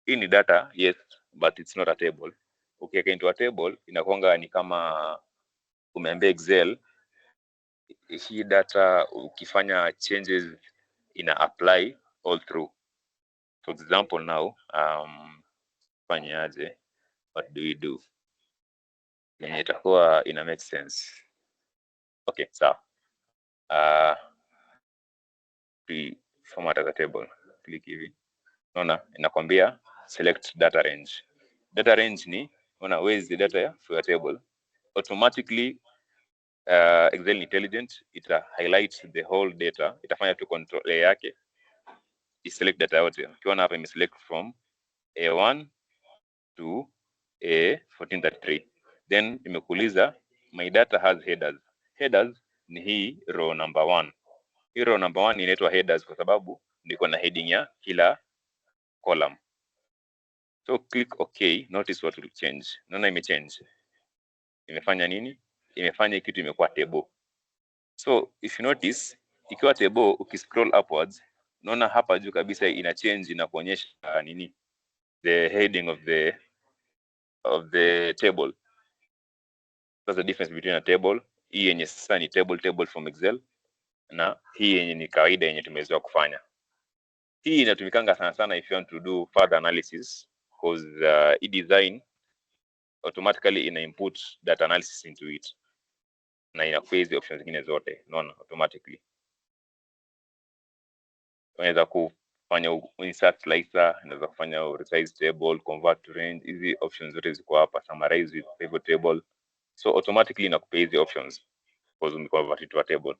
hii ni data, yes, but it's not a table. Ukiweka into a table inakuanga ni kama umeambia Excel hii data ukifanya changes ina apply all through. For example now, fanyaje, what do we do yenye itakuwa ina make sense? Okay, sawa. Format as a table, click hivi, unaona inakwambia select data range. Data range ni unaona where is the data for your table. Automatically Excel intelligent, ita highlight the whole data, itafanya tu control yake select data yote. Ukiona hapa imeselect from A1 to A1433, then imekuuliza my data has headers. Headers ni hii row number 1. Hii row number 1 inaitwa headers kwa sababu ndiko na heading ya kila column. So click OK. Notice what will change. Naona imechange. Imefanya nini? Imefanya kitu imekuwa table. So if you notice, ikiwa table ukiscroll upwards, naona hapa juu kabisa ina change na kuonyesha nini? The heading of the table. That's the difference between a table. Hii yenye sasa ni table from Excel na hii yenye ni kawaida yenye tumezoea kufanya. Hii inatumikanga sana sana if you want to do further analysis, because design automatically ina input data analysis into it na ina phase options zingine zote, unaona, automatically. Unaweza kufanya insert slicer, unaweza kufanya resize table, convert to range. Hizi options zote ziko hapa, summarize with pivot table. So automatically inakupa hizi options because umeconvert it to a table.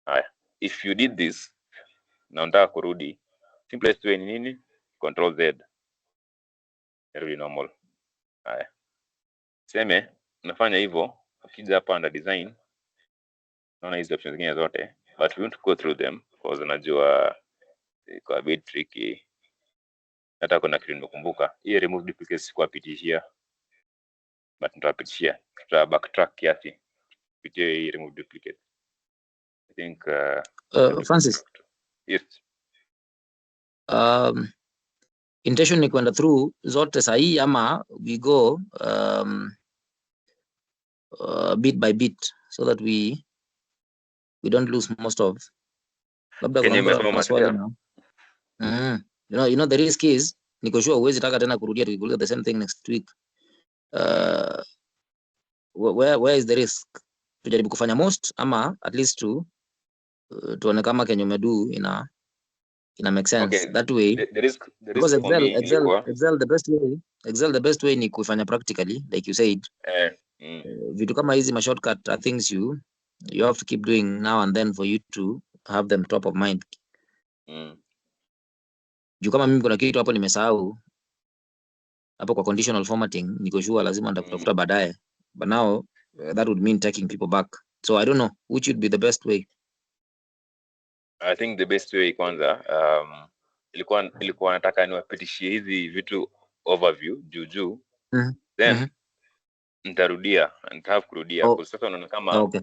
Haya, if you did this na unataka kurudi, simplest way ni nini? Control Z, irudi normal. Haya, seme unafanya hivyo, ukija hapa under design, naona hizi options zingine zote, but we won't go through them because unajua iko a bit tricky. Hata kuna kitu nimekumbuka, hii remove duplicates sikuwapitishia, but nitawapitishia. Tuta backtrack kiasi kupitia hii remove duplicate. I think Francis, yes. intention ni kwenda through zote sahihi ama we go bit by bit so that we don't lose most of labda Kenye kuna umesoma maswali na you know the risk is niko sure uwezi taka tena kurudia tukikuuliza the same thing next week. Where is the risk? Tujaribu kufanya most ama at least tuone kama kenye umedu ina make sense. Okay, that way the risk because for me Excel the best way ni kufanya practically like you said. Vitu kama hizi ma shortcut are things you have to keep doing now and then for you to have them top of mind. Juu kama mimi kuna kitu hapo nimesahau hapo kwa conditional formatting, niko sure lazima nitakuta baadaye, but now that would mean taking people back, so I don't know which would be the best way. I think the best way kwanza, ilikuwa nataka niwapitishie hizi vitu overview juu then nitarudia kurudia kwa sasa. Unaona kama okay.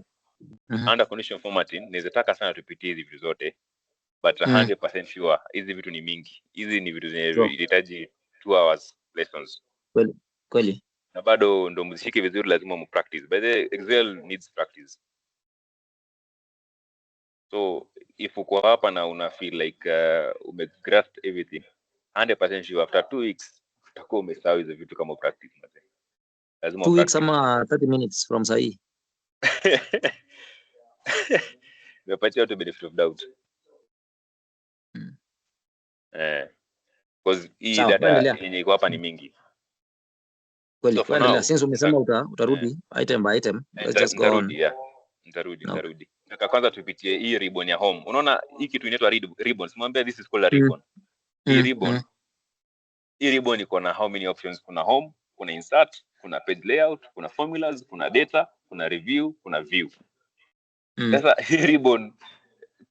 Under condition formatting naweza taka sana tupitie hizi vitu zote, but 100% sure hizi vitu ni mingi. Hizi ni vitu zenye inahitaji 2 hours lessons. Kweli. Na bado ndo mzishike vizuri, lazima mu practice. By the Excel needs practice. So if uko hapa na una feel like umegrasp everything, 100% sure after 2 weeks utakuwa umesahau hizo vitu kama practice mzee. Lazima 2 weeks practice. ama 30 minutes from sahi. Nimepatia watu benefit of doubt. Because hii Sawa, data endelea. yenye iko hapa ni mingi. Kweli, So for endelea. now, Since umesema utarudi item by item, let's just go on. Nitarudi. Nataka kwanza tupitie hii ribbon ya home. Unaona hii kitu inaitwa ribbon. Simwambia this is called a ribbon. Hii ribbon iko na how many options? Kuna home, kuna insert, kuna page layout, kuna formulas, kuna data, kuna review, kuna view. Sasa hii ribbon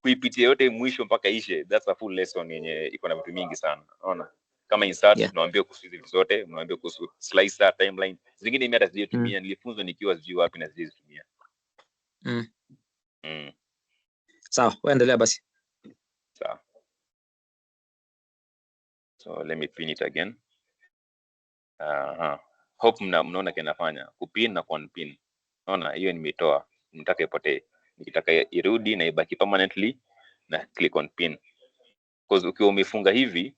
kuipitia yote mwisho mpaka ishe, that's a full lesson yenye iko na vitu mingi sana. Unaona? Kama insert tunawaambia kuhusu hizo zote, tunawaambia kuhusu slicer, timeline. Zingine mimi hata sijatumia, nilifunzwa nikiwa sijui wapi na sijatumia. Sawa, endelea basi. Sawa. So let me pin it again. Hope mnaona kinafanya kupin na kuunpin. Unaona hiyo nimetoa, nitaka ipotee. Nikitaka irudi na ibaki permanently na click on pin. Because ukiwa umefunga hivi,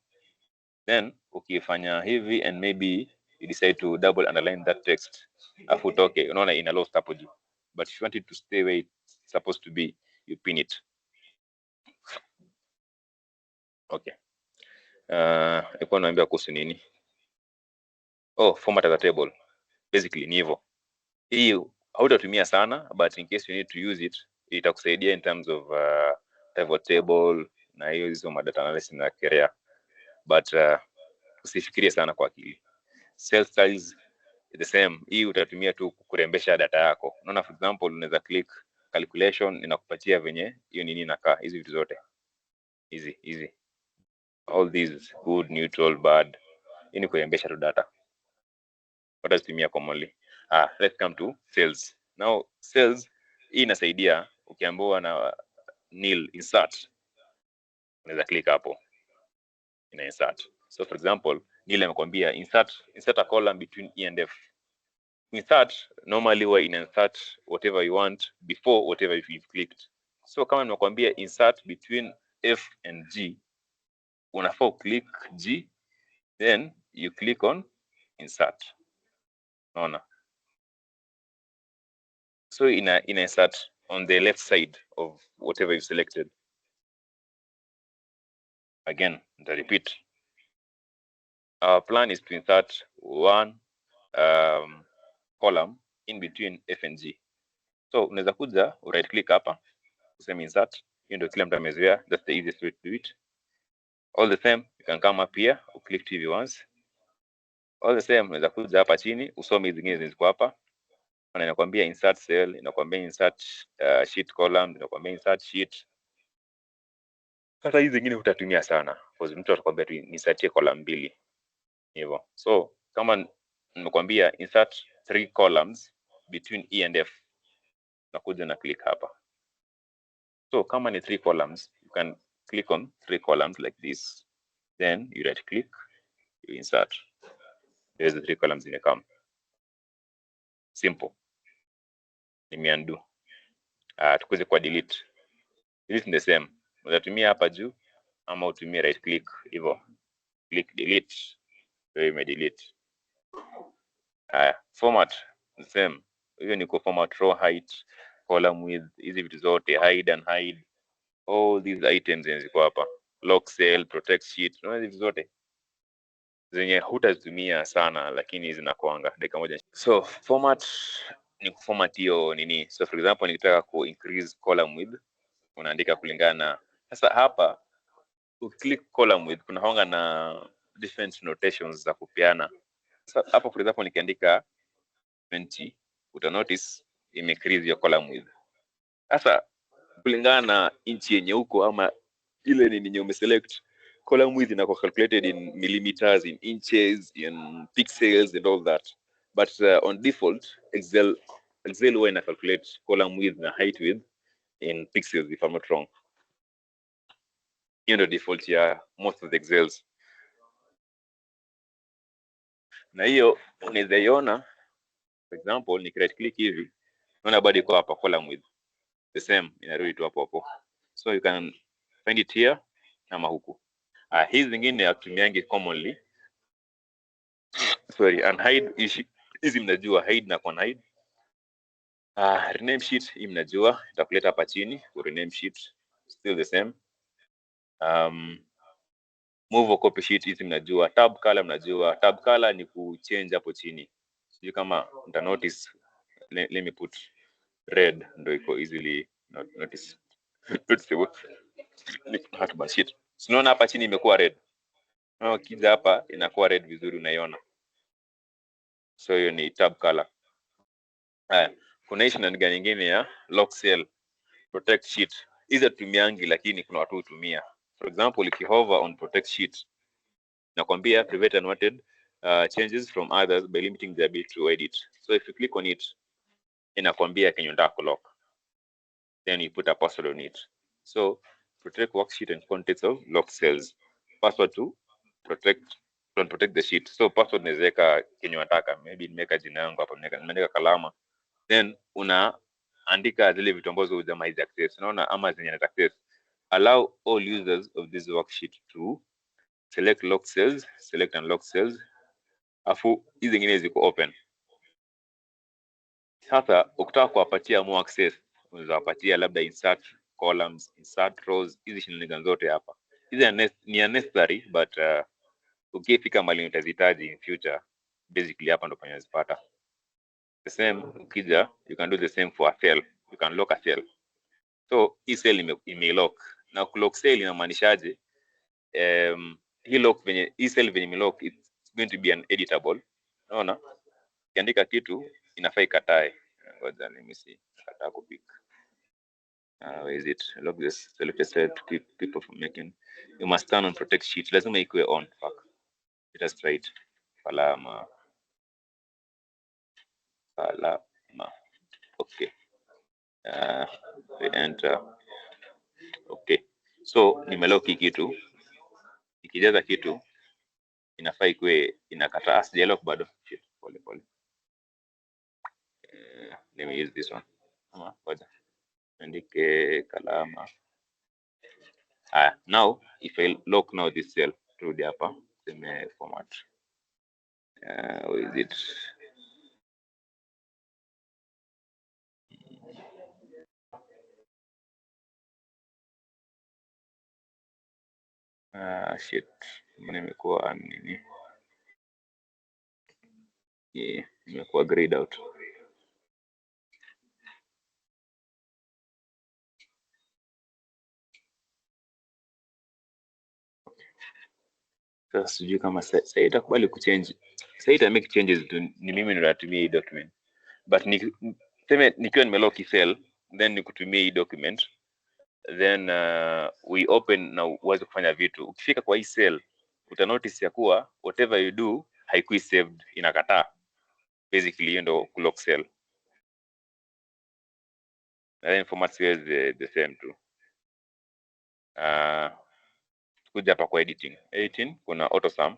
then ukifanya hivi and maybe you decide to double underline that text afu utoke, unaona ina lost hapo juu. But if you want it to stay where it's supposed to be, you pin it. Okay. Iko naambia kuhusu nini? Format as a table. Basically ni hivyo. Hii hautatumia sana, but in case you need to use it, itakusaidia in terms of pivot table na hizo data analysis na career. But usifikirie sana kwa akili. Cell styles the same. Hii utatumia tu kurembesha data yako. Unaona, for example, unaweza click calculation, inakupatia venye hiyo nini inakaa, hizi vitu zote. Easy. All these good, neutral, bad. Hii ni kurembesha tu data. Utatumia commonly. Let's come to cells. Now, cells hii inasaidia ukiambiwa na nil insert. Unaweza click hapo. Ina insert. So for example, nil amekwambia insert a column between E and F. Insert normally we insert whatever you want before whatever you've clicked. So kama nimekwambia insert between F and G, unafaa click G, then you click on insert. Unaona? So ina insert on the left side of whatever you selected. Again, to repeat. Our plan is to insert one column in between F and G. So unaweza kuja right click hapa useme insert. Hiyo ndio kila mtu amezoea, that's the easiest way to do it. All the same, you can come up here, click TV once. All the same, unaweza kuja hapa chini usome hizo zingine ziko hapa. Na inakwambia insert cell, inakwambia insert sheet column, inakwambia insert sheet. Sasa hizi zingine utatumia sana because mtu atakwambia tu insertie column mbili. Hivyo. So kama nimekwambia insert 3 columns between E and F, nakuja na click hapa. So kama ni 3 columns, you can click on 3 columns like this. Then you right click, you insert. There's the 3 columns in the column. Simple. Nime undo. Tukuze kwa delete. Delete the same. Unatumia hapa juu ama utumie right click hivyo. Click delete. So you delete. Format the same. Hiyo ni kwa format row height, column width, hizi vitu zote, hide and hide. All these items ziko hapa. Lock cell, protect sheet, hizi vitu zote zenye hutazitumia sana lakini zinakuanga dakika moja. So format ni kuformat hiyo nini. So for example, nikitaka ku increase column width, unaandika kulingana na. Sasa hapa ukiclick column width kuna honga na different notations za kupeana. Sasa hapa for example nikiandika 20, uta notice increase your column width. Sasa kulingana na inchi yenye huko ama ile nini yenye umeselect, column width inakuwa calculated in millimeters, in inches, in pixels and all that. But on default, Excel huwa ina calculate column width na height width in pixels if I'm not wrong. Hiyo ndio default ya most of the Excels. Na hiyo unaweza iona, for example, ni right click hivi, unaona bado iko hapa column width. The same inarudi tu hapo hapo. So you can find it here ama huku. Hizi zingine hatumiangi commonly. Sorry, unhide hizi mnajua hide na conhide. Rename sheet hii mnajua, itakuleta hapa chini ku rename sheet, still the same. Move or copy sheet hizi mnajua. Tab color mnajua, tab color ni kuchange hapo chini. Sijui kama mta notice, let me put red ndio iko easily notice. Hard sheet. Unaona hapa chini imekuwa red. Na ukija hapa inakuwa red vizuri, unaiona. So hiyo ni tab color. Kuna hii na nyingine ya lock cell, protect sheet. Hizi tumiangi lakini kuna watu hutumia. For example, if you hover on protect sheet, nakwambia prevent unwanted changes from others by limiting the ability to edit. So if you click on it, inakwambia can you unlock lock. Then you put a password on it. So protect worksheet and contents of lock cells. Password to protect the sheet. So password naweka kenye unataka, maybe nimeweka jina yangu hapa, nimeandika Kalama. Then unaandika zile vitu ambazo jamaa hizi access. Unaona ama zenye na access. Allow all users of this worksheet to select lock cells, select unlock cells. Afu hizi zingine ziko open. Sasa ukitaka kuwapatia more access, unaweza kupatia labda insert columns, insert rows, hizi shindiga zote hapa. Hizi ni unnecessary but ukifika mahali utazihitaji in future, basically hapa ndo unazipata. The same ukija, you can do the same for a cell. You can lock a cell. So hii cell imelock. Na kulock cell inamaanishaje? Hii lock venye hii cell venye imelock, it's going to be uneditable. Unaona? Ukiandika kitu inafaa ikatae. Ngoja let me see. Kataa kupick. Where is it? Lock this. Select a cell to keep people from making. You must turn on protect sheet. Lazima ikuwe on. Fuck. Let us try it. Kalama. Okay. We enter. Okay. So nimelock hii kitu. Ikijaza kitu inafaa ikuwe inakataa. Sijalock bado. Shit. Pole. Let me use this one. Ngoja. Andike Kalama. Now if I lock now this cell through the upper same format, where is it? Shit, nimekuwa nini? Yeah, nimekuwa grayed out. Sasa sijui kama sasa itakubali kuchange. Sasa ita make changes to ni mimi ndo natumia hii document. But nikiwa nimelock cell, then nikutumia hii document, then we open na uweze kufanya vitu. Ukifika kwa hii cell, uta notice ya kuwa whatever you do haikui saved, inakataa. Basically hiyo ndo lock cell. And then format is the same too. Kuja hapa kwa editing kuna autosum.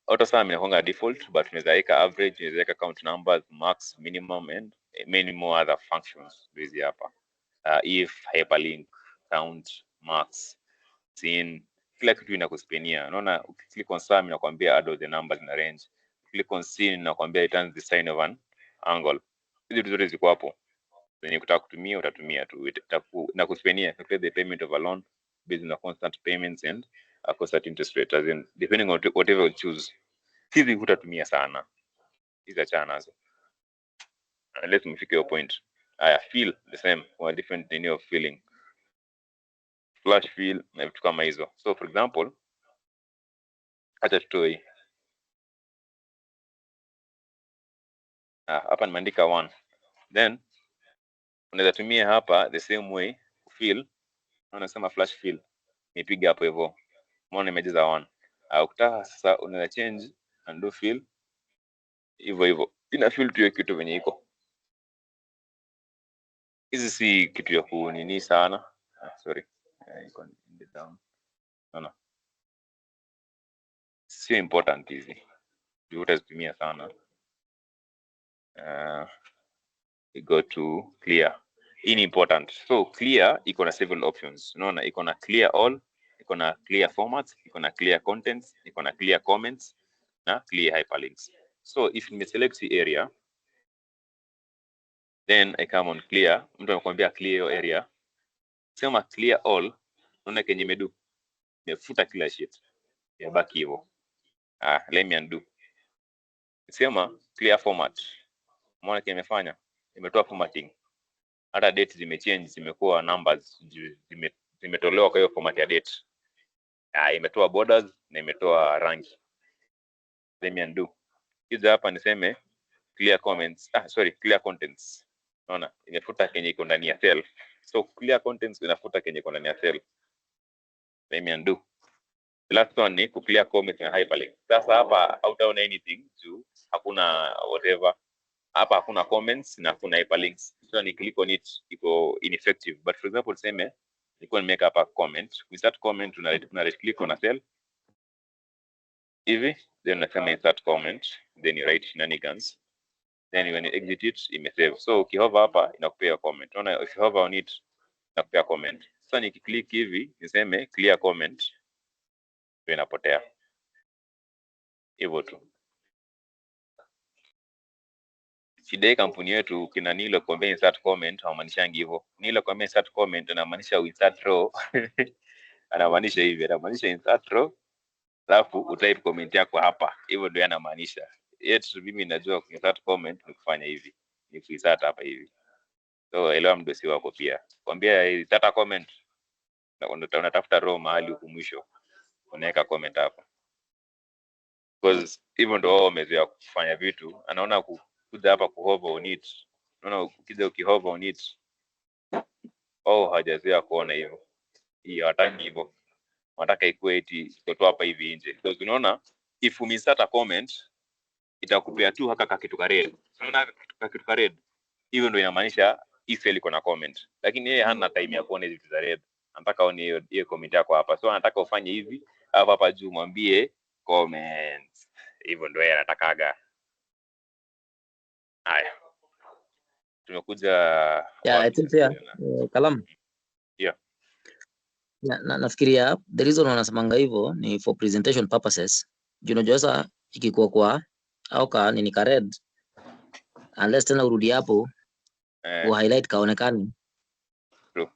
Autosum inakuanga default but unaweza weka average, unaweza weka count numbers, max, minimum and many more other functions hizi hapa. If, hyperlink, count, max, scene, kila kitu inakuspenia. Unaona ukiclick on sum inakwambia add all the numbers in a range. Click on scene inakwambia returns the sign of an angle. Hizi zote ziko hapo. When kutaka kutumia utatumia tu, na kuspenia calculate the payment of a loan based on constant payments and a constant interest rate, as in depending on whatever you choose. Hizi hutatumia sana, hizi achana nazo. Let's mfike your point. I feel the same or different in your feeling, flash fill na vitu kama hizo. So for example, acha tutoe hapa nimeandika 1, then unaweza tumia hapa the same way fill, unasema flash fill, nipiga hapo hivyo, umeona imejeza 1. Ukitaka sasa unaweza change undo fill hivyo ina fill tu kitu venye iko. Hizi si kitu ya kunini sana. Sorry, iko down. No, sio important hizi, ndio utazitumia sana. We go to clear. Hii ni important. So clear iko na several options. Unaona iko na clear all, iko na clear formats, iko na clear contents, iko na clear comments na clear hyperlinks. So if you select the area, then I come on clear, mtu anakuambia clear your area, sema clear all, unaona kenye medu mefuta kila sheet ya baki hivyo. Let me undo. Sema clear format, umeona kenye imefanya, imetoa formatting, hata date zimechange, zimekuwa numbers, zimetolewa kwa hiyo format ya date. Imetoa borders na imetoa rangi. Let me undo. Kija hapa niseme clear comments, clear contents. Unaona imefuta kenye iko ndani ya cell. So clear contents inafuta kenye iko ndani ya cell. Let me undo. The last one ni ku clear comments na hyperlink. Sasa hapa hautaona anything juu hakuna whatever. Hapa hakuna comments na hakuna hyperlinks. So ni click on it iko ineffective. But for example tuseme nilikuwa nimeweka hapa comment. Insert comment tuna right click on a cell. Hivi then unasema insert comment, then you write shenanigans, then when you exit it imesave. So ukihover hapa inakupea comment. Unaona if you hover on it inakupea comment. Sasa nikiklik hivi niseme clear comment, ndio inapotea hivyo tu. Shida kampuni yetu kina Nilo kuambia insert comment hawamaanishangi hivyo. Nilo kuambia insert comment anamaanisha insert row. Anamaanisha hivi, anamaanisha insert row alafu utype comment yako hapa. Hivyo ndio anamaanisha. Yet mimi najua insert comment ni kufanya hivi. Ni kuinsert hapa hivi. So elewa mdosi wako pia. Kwambia insert comment na unatafuta row mahali huko mwisho. Unaweka comment hapa. Because hivyo ndio wao wamezoea kufanya vitu. Anaona kuja hapa kuhover on it. Unaona ukija ukihover on it. Hajazoea kuona hivyo. Hii hawataki hivyo. Wanataka ikuwe eti iko hapa hivi nje. So unaona if you insert a comment itakupea tu haka kitu ka red. Unaona kitu ka red. Hivyo ndio inamaanisha if iko na comment. Lakini yeye hana time ya kuona hizo za red. Anataka aone hiyo comment yako hapa. So anataka ufanye hivi, hapa juu mwambie comment. Hivyo ndio yeye anatakaga. Haya. Tumekuja I think Kalam. Yeah. Nafikiria the reason wanasemanga hivyo ni for presentation purposes. Unajua sasa ikikuwa kwa au ka nini ka red unless tena urudi hapo highlight kaonekani. True.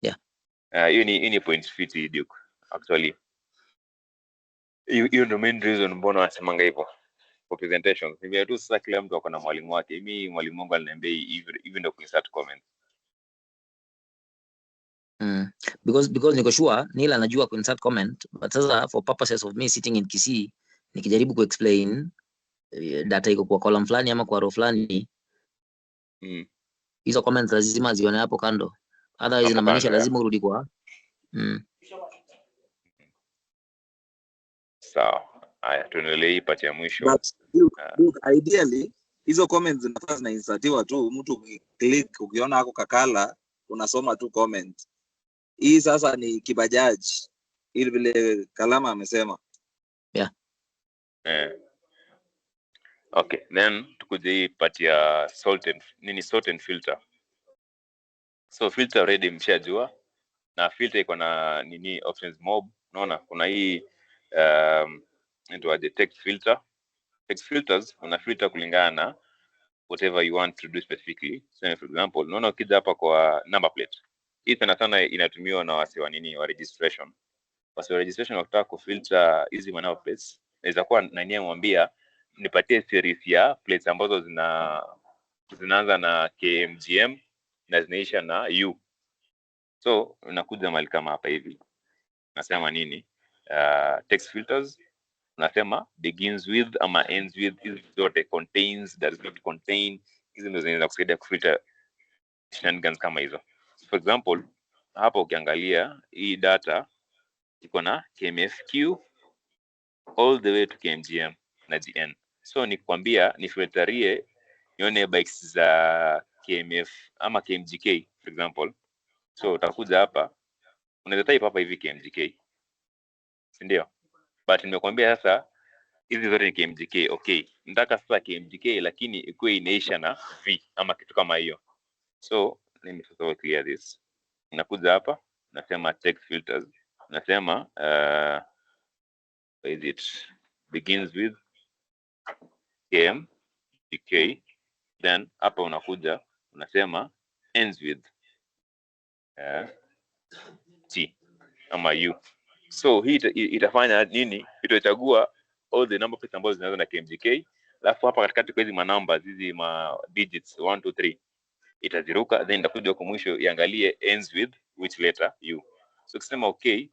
Yeah. Hiyo ni point fiti Duke actually. Hiyo ndio main reason mbona wanasemanga hivyo for presentation. Hivi tu sasa kila mtu akona mwalimu wake. Mimi mwalimu wangu aliniambia hivi ndio kuinsert comment. Because niko sure Neil anajua ku insert comment, but sasa for purposes of me sitting in Kisii nikijaribu ku explain data iko kwa column fulani ama kwa row fulani, hizo comments lazima zione hapo kando, otherwise inamaanisha lazima urudi kwa Sawa. Haya, tuendelee hii part ya mwisho. But ideally hizo comments zinafaa zinainsertiwa tu, mtu click ukiona hako kakala unasoma tu comment. Hii sasa ni kibajaji ili vile Kalama amesema. Yeah. Okay, then tukuje hii part ya sort and filter. So filter already mshajua, na filter iko na options mob. Unaona kuna hii ndio text filter. Text filters una filter kulingana na whatever you want to do specifically. So for example, unaona ukija hapa kwa number plate. Hii sana inatumiwa na wasi wa registration. Wasi wa registration wakitaka kufilter hizi number plates, inaweza kuwa nani amwambia nipatie series ya plates ambazo zinaanza na KMGM na zinaisha na U. So unakuja mahali kama hapa hivi. Nasema nini? Text filters unasema begins with ama ends with, hizi zote contains, does not contain, hizi ndio zinaweza kusaidia kufilter shenanigans kama hizo. For example, hapa ukiangalia hii data iko na KMFQ all the way to KMGM na GN. So nikwambia nifilterie nione bikes za KMF ama KMGK for example. So utakuja hapa unaweza type hapa hivi KMGK. Si ndio? But nimekwambia sasa hizi zote ni KMGK. Okay. Nataka sasa KMGK lakini ikuwe inaisha na V ama kitu kama hiyo. So let me first of all clear this. Nakuja hapa unasema text filters, unasema is it begins with KM GK, then hapa unakuja unasema ends with T ama U. So hii itafanya nini? Itachagua all the number plates ambazo zinaanza na KMGK, alafu hapa katikati kwa hizi ma hizi ma digits 1 2 3 itaziruka, then itakuja kwa mwisho iangalie ends with which letter U. So ukisema okay,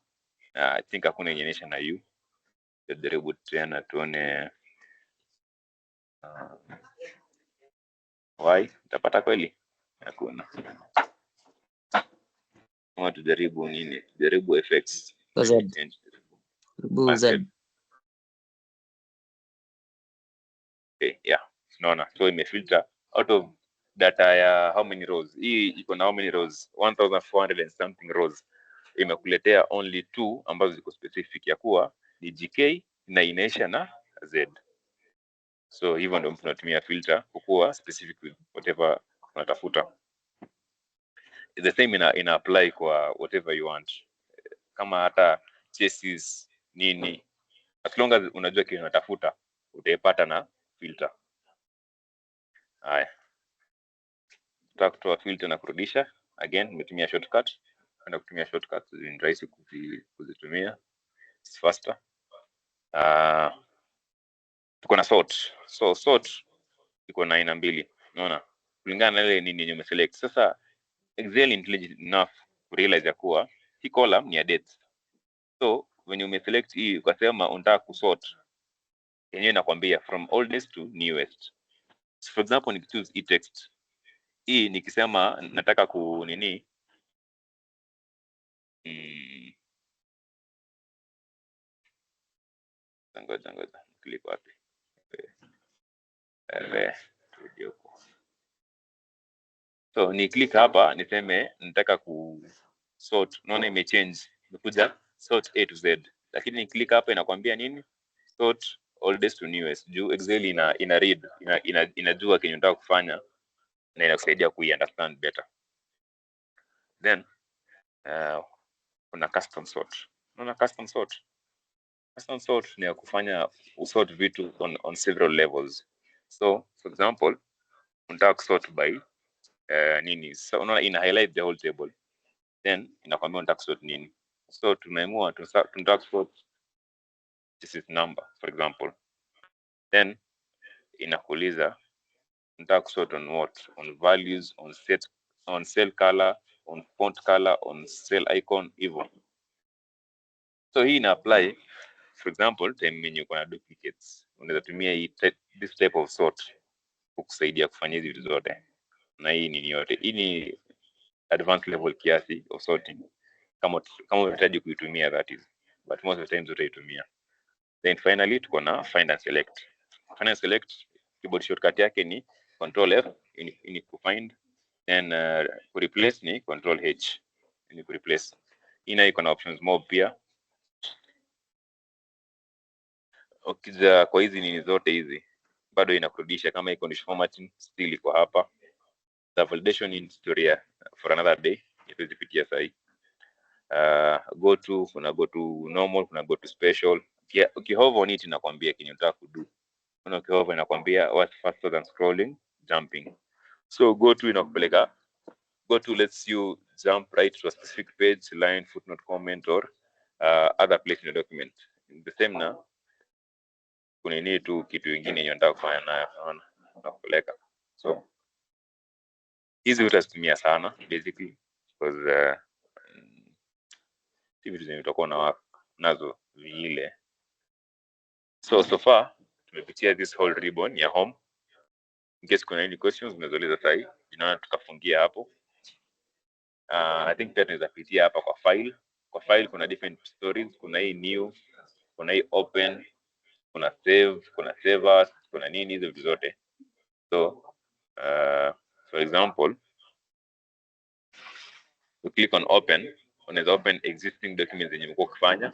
I think hakuna yenyeonyesha na U. Tujaribu tena tuone why utapata kweli hakuna. Kama tujaribu nini? Tujaribu FX. Okay, yeah. Naona so imefilter out of data ya how many rows. Hii iko na how many rows? 1400 and something rows. Imekuletea only 2 ambazo ziko specific ya kuwa ni GK na inaisha na Z. So hivyo ndio tunatumia filter kuwa specific with whatever unatafuta. The same ina apply kwa whatever you want. Kama hata chases nini, as long as unajua kile unatafuta utaipata na filter. Haya, tutaka kutoa filter na kurudisha. Again nimetumia shortcut. Kwenda kutumia shortcut ni rahisi kuzitumia, it's faster. Tuko na sort. So sort iko na aina mbili, unaona, kulingana na ile nini yenye umeselect. Sasa Excel intelligent enough kurealize ya kuwa hii column ni ya date. So when you umeselect hii ukasema unataka kusort, yenyewe inakwambia from oldest to newest. So for example nikichoose e-text, hii nikisema nataka ku nini ngoja click wapi so ni click hapa niseme nataka ku sort, unaona imechange, imekuja sort A to Z, lakini ni click hapa inakwambia nini? Sort oldest to newest. Juu Excel ina read inajua kenye unataka kufanya na inakusaidia understand better. Then kuna custom sort. Unaona custom sort? Custom sort ni ya kufanya usort vitu on several levels. So for example unataka kusort by nini, so unaona ina highlight the whole table, then inakwambia unataka kusort nini. So tumeamua tunataka kusort this is number for example, then inakuuliza unataka kusort on what, on values, on set, on cell color, on font color, on cell icon, hivyo. So hii ina apply for example time menu kuna duplicates, unaweza tumia this type of sort kukusaidia kufanya hizi vitu zote. Na hii ni yote, hii ni advanced level kiasi of sorting kama unahitaji kuitumia, that is, but most of the times utaitumia. Then finally tuko na find and select. Find and select keyboard shortcut yake ni control F ini ku find, then ku replace ni control H ini ku replace. Ina iko na options mob pia. Ukija kwa hizi nini zote hizi bado inakurudisha, kama iko ni formatting still iko hapa. The validation in historia for another day, itazipitia sahi. Go to, kuna go to normal, kuna go to special. Ukihover on it inakwambia kenye unataka kudo. Kuna ukihover inakwambia what's faster than scrolling, jumping. So go to inakupeleka, go to lets you jump right to a specific page, line, footnote, comment, or other place in the document. The same na kuna nini tu kitu kingine yenye unataka kufanya nayo, unaona, nakupeleka. So hizi utazitumia sana basically because vitu zenye utakuwa nazo vile. So far tumepitia this whole ribbon ya home. In case kuna any questions unaweza sahi, tunaona tukafungia hapo. I think pia tunaweza pitia hapa kwa file. Kwa file kuna different stories, kuna hii new, kuna hii open, kuna save, kuna save as, kuna nini hizo vitu zote. So for example you click on open, unaweza open existing documents zenye umekuwa ukifanya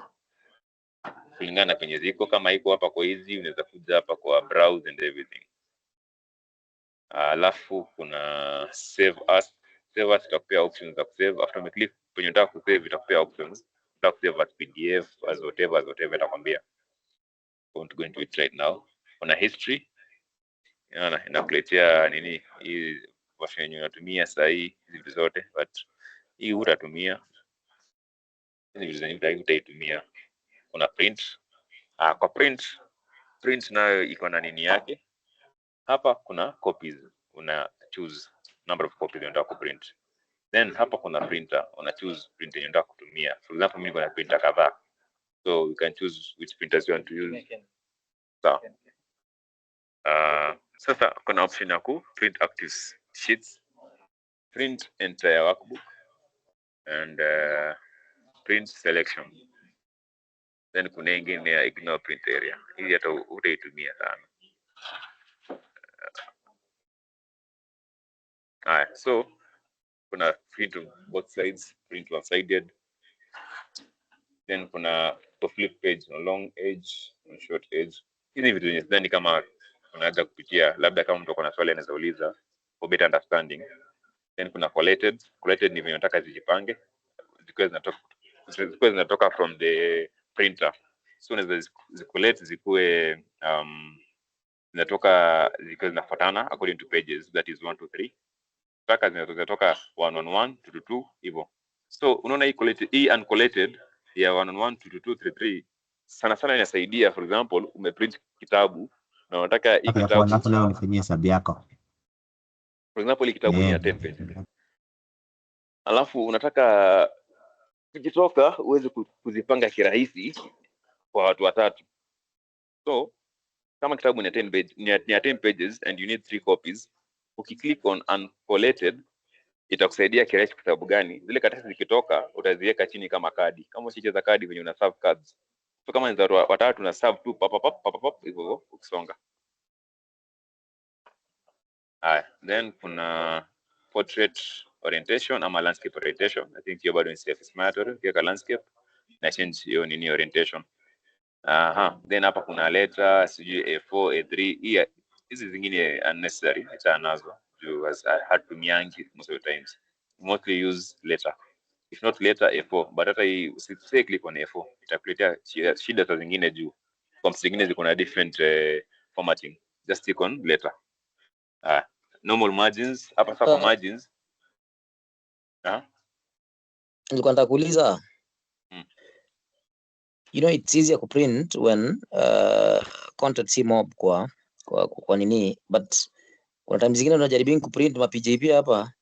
kulingana na penye ziko. Kama iko hapa kwa hizi unaweza kuja hapa kwa browse and everything. Alafu kuna save as. Save as itakupea options za kusave. After umeclick When unataka kusave itakupea options. Unataka kusave as PDF, as whatever itakwambia. I want to go into it right now. Kuna history. Inakuletea nini hii version yenye unatumia sasa hizi vitu zote, but hii hutatumia. Hizi vitu zenye utaitumia. Kuna print. Kwa print nayo iko na nini yake. Hapa kuna copies, una choose number of copies unataka kuprint. Then hapa kuna printer, una choose printer unataka kutumia. For example, mimi niko na printer kadhaa, so you can choose which printers you want to use. So sasa kuna option ya ku print active sheets, print entire workbook, and print selection. Then kuna ingine ya ignore print area. Hii hata utaitumia sana. So kuna print on both sides, print one-sided. Then kuna to flip page on long edge, on short edge. Hizi vitu zenye sidhani kama unaweza kupitia, labda kama mtu ako na swali anaweza uliza for better understanding. Then kuna collated ni venye unataka zijipange, zikuwe zinatoka from the printer. So unaweza zicollate zikuwe zinatoka zikuwe zinafuatana according to pages, that is 1 to 3. Mpaka zinatoka 1 on 1, 2 to 2 hivyo. So unaona hii uncollated ya 1 on 1, 2 to 2, 3 3 sana inasaidia. For example, umeprint kitabu na unataka hii kitabu alafu leo nifanyie hesabu yako. For example, hii kitabu ni ya 10 pages. Alafu unataka ukitoka uweze kuzipanga kirahisi kwa watu watatu. So kama kitabu ni 10 pages and you need 3 copies, ukiclick on uncollated itakusaidia kirahisi kitabu gani. Zile karatasi zikitoka utaziweka chini kama kadi. Kama usicheza kadi venye una serve cards. So kama ni za watatu na serve tu pap hivyo ukisonga. Then kuna portrait orientation ama landscape orientation. I think hiyo bado ni self-explanatory. Kiweka landscape na change hiyo nini orientation. Then hapa kuna letter, sijui A4, A3. Hizi zingine unnecessary, acha nazo. As I had to miangi most of the times. Mostly use letter. If not letter, A4. But hata hii usisee click on A4. Itakuletea shida za zingine juu. Kwa zingine ziko na different formatting. Just click on letter. Normal margins. Hapa sasa margins. Nilikuwa nataka kuuliza. You know, it's easier to print when content si mob kwa nini, but kuna times zingine unajaribu kuprint ma PJP hapa.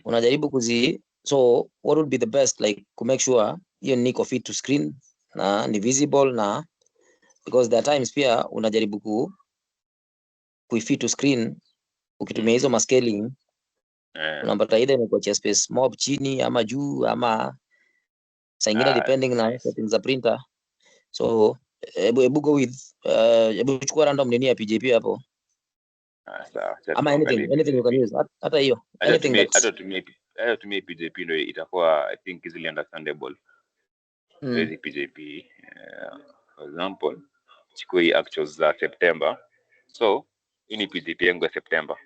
Unajaribu so what would be the best, like to make sure hiyo niko fit to screen na ni visible, na because there are times pia unajaribu fit to screen ukitumia hizo mascaling, unapata either imekuachia space mob chini ama juu ama saa ingine depending na settings za printer. So ebu go with ebu chukua random nini ya PJP hapo. Ama anything you can use. Hata hiyo anything hata tumie PJP ndio itakuwa I think easily understandable. Basic PJP for example chukua hii actuals za September. So hii ni PJP yangu ya September.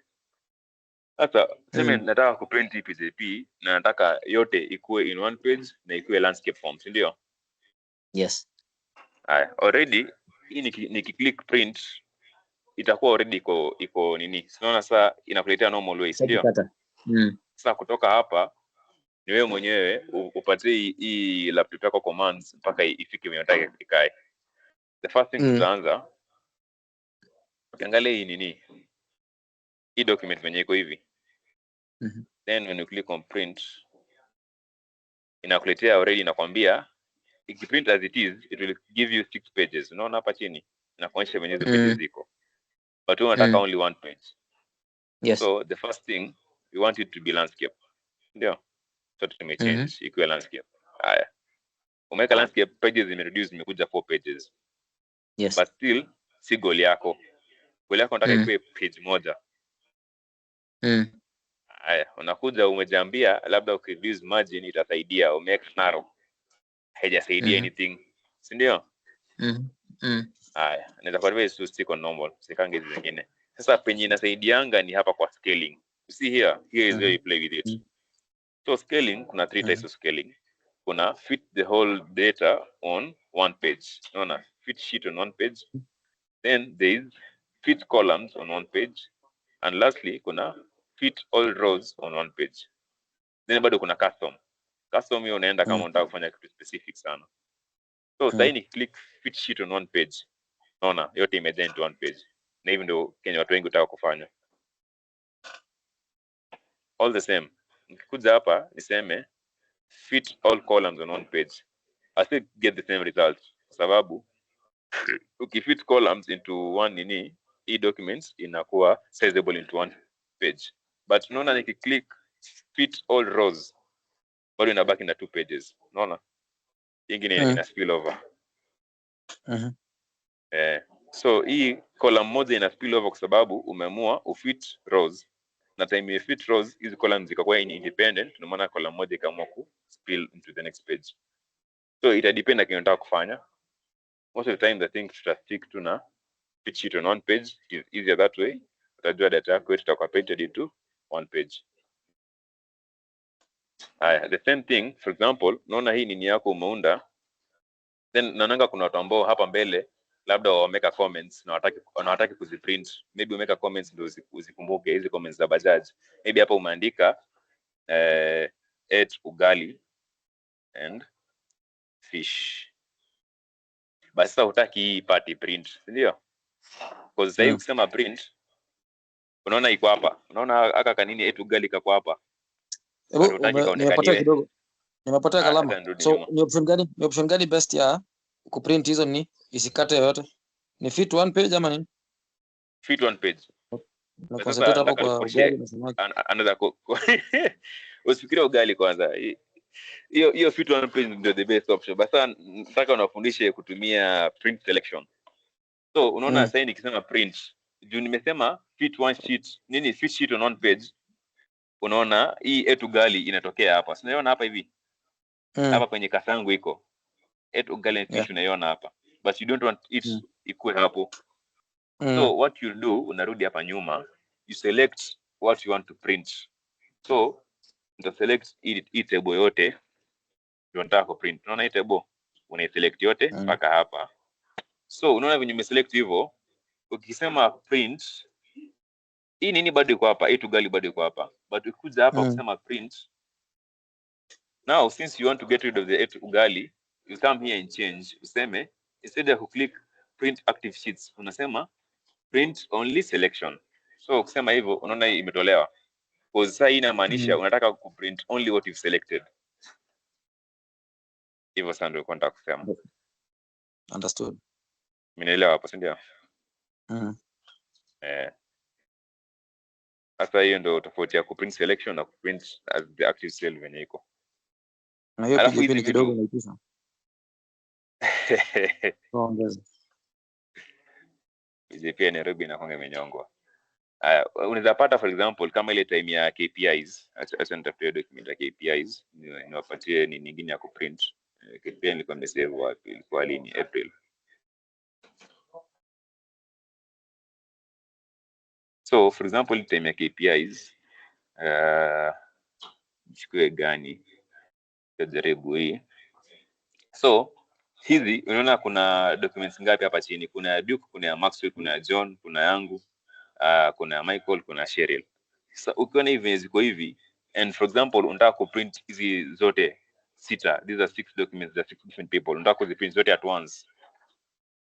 Sasa sema nataka kuprint hii PJP na nataka yote ikuwe in one page na ikuwe landscape form, si ndio? Yes. Already hii nikiclick print itakuwa already iko nini? Unaona sasa inakuletea normal way, si ndio? Sasa kutoka hapa ni wewe mwenyewe upatie hii laptop yako commands mpaka ifike kwenye unataka ikae. The first thing tutaanza ukiangalia hii nini? Hii document venye iko hivi. Then when you click on print inakuletea already, inakwambia ikiprint as it is it will give you 6 pages. Unaona hapa chini inakuonyesha venye hizo pages ziko. But we wanataka only one page. Yes. So the first thing we want it to be landscape. Ndio. So tume change ikuwe landscape. Haya. Umeweka landscape, pages zimereduce, zimekuja 4 pages. Yes. But still si goal yako. Goal yako unataka ikuwe page moja. Haya, unakuja umejiambia labda ukireduce margin itasaidia, umeweka narrow. Haijasaidia anything. Si ndio? Haya, naweza kuadvise to stick on normal, sikange hizi zingine. Sasa penye inasaidianga ni hapa kwa scaling. You see here is where you play with it. So scaling, kuna three types of scaling. Kuna fit the whole data on one page. Unaona, fit sheet on one page. Then there is fit columns on one page. And lastly, kuna fit all rows on one page. Then bado kuna custom. Custom hiyo unaenda kama unataka kufanya kitu specific sana. So sasa ni click fit sheet on one page. Unaona, yote imejaa into one page. Na hivi ndio Kenya watu wengi utaka kufanya. All the same, nikikuja hapa niseme fit all columns on one page, I still get the same result, kwa sababu ukifit columns into one documents inakuwa sizable into one page. But unaona nikiclick fit all rows bado inabaki na two pages. Unaona ingine ina spill over. So hii column moja ina spill over kwa sababu umeamua ufit rows, na time you fit rows hizi columns zikakuwa independent, ndio maana column moja ikaamua ku spill into the next page. So ita depend na kile unataka kufanya. Most of the time I think stick to na fit sheet on one page. It is easier that way. Utajua data yako itakuwa painted into one page. The same thing, for example, unaona hii nini yako umeunda, then naonanga kuna watu ambao hapa mbele labda wameka comments na wanataka kuziprint. Maybe umeka comments ndio uzikumbuke hizi comments za Bajaj. Maybe hapa umeandika eat ugali and fish. Basi sasa hutaki hii party print, ndio? Because sasa hivi kusema print, unaona iko hapa. Unaona aka kanini eat ugali kako hapa. Nimepotea kidogo. Nimepotea kalama. So ni option gani best ya kuprint hizo ni isikate yote? Ni fit one page ama nini? Fit one page. Na concentrate hapo kwa ugali na samaki. Another usifikiri ugali kwanza. Hiyo fit one page ndio the best option. Basta nataka unafundishe kutumia print selection. So unaona sasa nikisema print, juu nimesema fit one sheet, fit sheet on one page. Unaona hii eat ugali inatokea hapa. Si unaona hapa hivi? Hapa kwenye kasangu iko. Eat ugali and fish unaiona hapa. But you don't want it ikuwe hapo. So what you do, unarudi hapa nyuma, you select what you want to print. So nita select hii table yote unataka ku print. Unaona hii table una select yote mpaka hapa. So unaona venye umeselect hivyo, ukisema print hii nini bado iko hapa, hii ugali bado iko hapa. But ukikuja hapa kusema print, now since you want to get rid of the ugali, you come here and change. Useme instead of click print active sheets, unasema print only selection. So ukisema hivyo unaona imetolewa. Kwa sasa hii inamaanisha unataka ku print only what you've selected. Hivyo sasa ndio nataka kusema. Understood. Mnaelewa hapo, si ndio? Sasa hiyo ndio tofauti ya ku print selection na ku print as the active cell venye iko. Na hiyo pilipili kidogo naitisha. Ongeza. Pia Nairobi na konge menyongwa. Unaweza pata for example kama ile time ya KPIs, acha nitafute document ya KPIs, niwapatie ni nyingine ya kuprint. KPI nilikuwa nimesave wapi? Ilikuwa lini? April. So for example time ya KPIs, chukue gani? Tajaribu hii. So hizi unaona kuna documents ngapi hapa chini? Kuna Duke, kuna Maxwell, kuna John, kuna yangu, kuna Michael, kuna Cheryl. Sasa ukiona hivi ziko hivi, and for example unataka kuprint hizi zote sita, these are 6 documents that 6 different people, unataka kuziprint zote at once.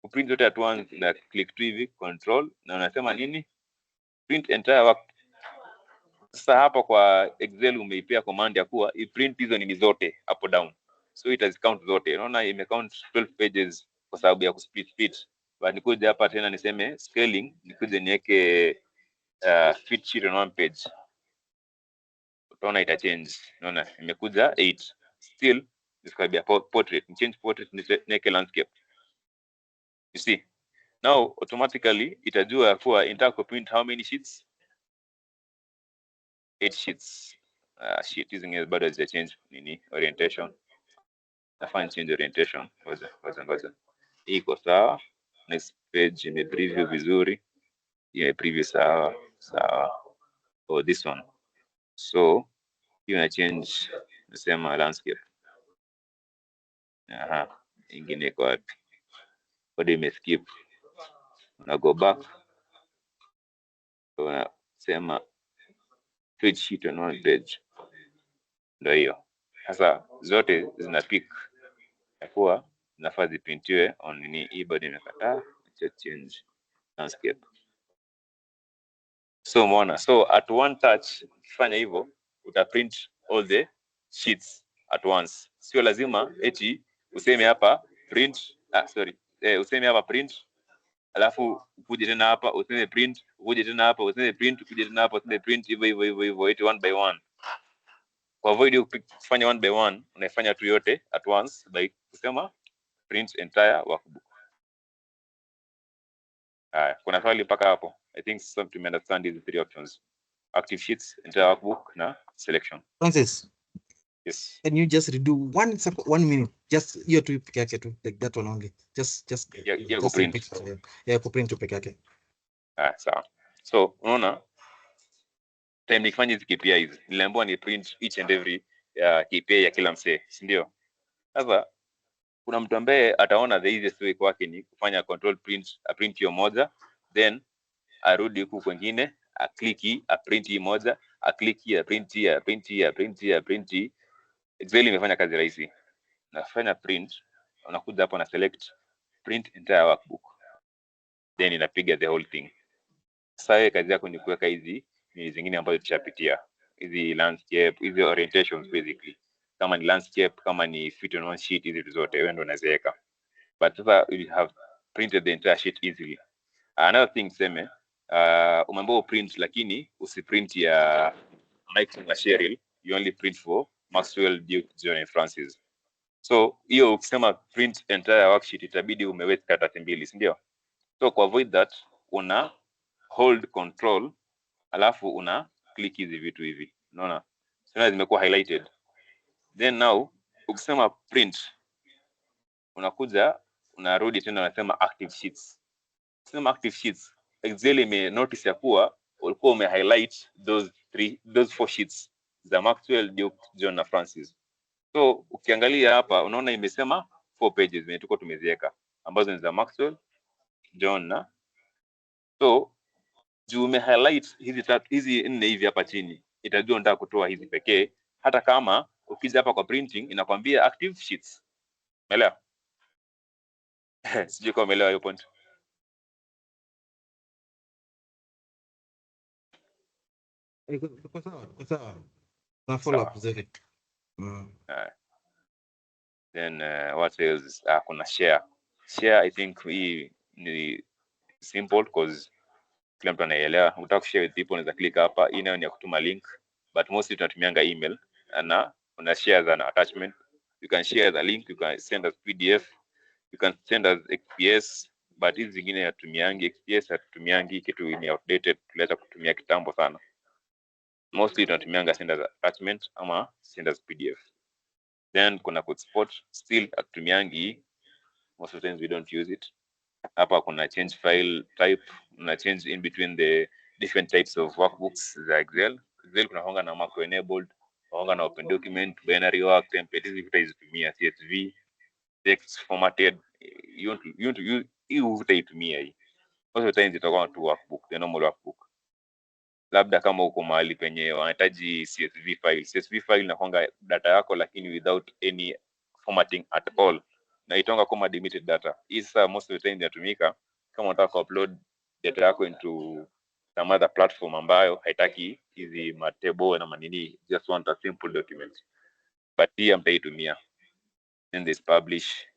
Kuprint zote at once na click tu hivi control na unasema nini? Print entire work. Sasa hapa kwa Excel umeipea command ya kuwa iprint hizo nini zote hapo down. So it has count zote. Unaona imecount 12 pages kwa sababu ya kusplit. But nikuja hapa tena niseme scaling, nikuje niweke fit sheet on one page. Utaona ita change. Unaona imekuja 8. Still describe ya portrait. Change portrait niweke landscape. You see? Now automatically itajua kuwa inataka print how many sheets? 8 sheets. Sheet using bado haja change nini orientation. Nafanya change orientation. Ngoja. Hii iko sawa. Next page ni preview vizuri. Yeah, preview sawa. Oh, this one. So hiyo na change, nasema landscape. Aha, ingine iko wapi? Bado imeskip. Una go back, unasema page sheet on one page. Ndio hiyo sasa, zote zina pick ya kuwa zinafaa ziprintiwe on nini. Hii bado imekataa change landscape. So umeona, so at one touch ukifanya hivyo utaprint all the sheets at once. Sio lazima eti useme hapa print, useme hapa print alafu ukuje tena hapa useme print, ukuje tena hapa useme print, ukuje tena hapa useme print, hivyo eti one by one. Kwa avoid kufanya one by one, unaifanya tu yote at once by kusema print entire workbook. Kuna swali mpaka hapo? I think some to understand these three options: active sheets, entire workbook na selection. Francis, yes, can you just redo 1 minute, just hiyo tu peke yake tu, like that one only, just yeah, go print. Yeah, go print tu peke yake. Sawa. So unaona time nikifanya hizi KPIs niliambiwa ni print each and every KPI ya kila msee, si ndio? Sasa kuna mtu ambaye ataona the easiest way kwake ni kufanya control print, a print hiyo moja, then arudi huku kwingine, a click, a print hii moja, a click, a print, a print, a print, a print. Excel imefanya kazi rahisi. Nafanya print, unakuja hapo na select print entire workbook, then inapiga the whole thing. Sasa kazi yako ni kuweka hizi ni zingine ambazo tushapitia, hizi landscape, hizi orientations basically. Kama ni landscape, kama ni fit on one sheet, hizi zote wewe ndio unaziweka. But sasa you have printed the entire sheet easily. Another thing seme, umeambiwa print lakini usiprint ya Mike na Cheryl, you only print for Maxwell, Duke, John and Francis. So hiyo ukisema print entire worksheet itabidi umeweka karatasi mbili, si ndio? So kwa avoid that, una hold control alafu una click hizi vitu hivi, unaona sasa zimekuwa highlighted. Then now ukisema print, unakuja unarudi tena unasema active sheets. Ukisema active sheets, Excel ime notice ya kuwa ulikuwa ume highlight those 4 sheets za Maxwell, Duke, John na Francis. So ukiangalia hapa unaona imesema 4 pages zenye tuko tumeziweka ambazo ni za Maxwell, John na so juu ume highlight hizi 4 hivi hapa chini, itajua nataka kutoa hizi pekee, hata kama ukija hapa kwa printing inakwambia active sheets. Umeelewa? Sijui kama umeelewa hiyo point. Kwa sawa. Na follow up zile. Then what else? Kuna share. I think hii ni simple because kila mtu anaelewa. Unataka kushare with people, unaweza click hapa. Hii nayo ni ya kutuma link, but mostly tunatumianga email na una share as an attachment. You can share the link, you can send us PDF, you can send us XPS, but hizi zingine hatumiangi XPS, hatumiangi kitu ni outdated, tuleta kutumia kitambo sana. Mostly tunatumianga send as attachment ama send as PDF. Then kuna code spot, still hatumiangi, most of the times we don't use it. Hapa kuna change file type, una change in between the different types of workbooks za Excel. Excel kuna honga na macro enabled, honga na open document, binary work, template, hizi utaitumia CSV, text formatted, you want to use hii utaitumia hii. Most of the times itakuwa tu workbook, the normal workbook. Labda kama uko mahali penye wanahitaji CSV file. CSV file inakuanga data yako lakini without any formatting at all, na itonga kama delimited data. Isa most of the time inatumika kama unataka upload data yako into some other platform ambayo haitaki hizi matable na manini, just want a simple document, but hii mtaitumia. Then this publish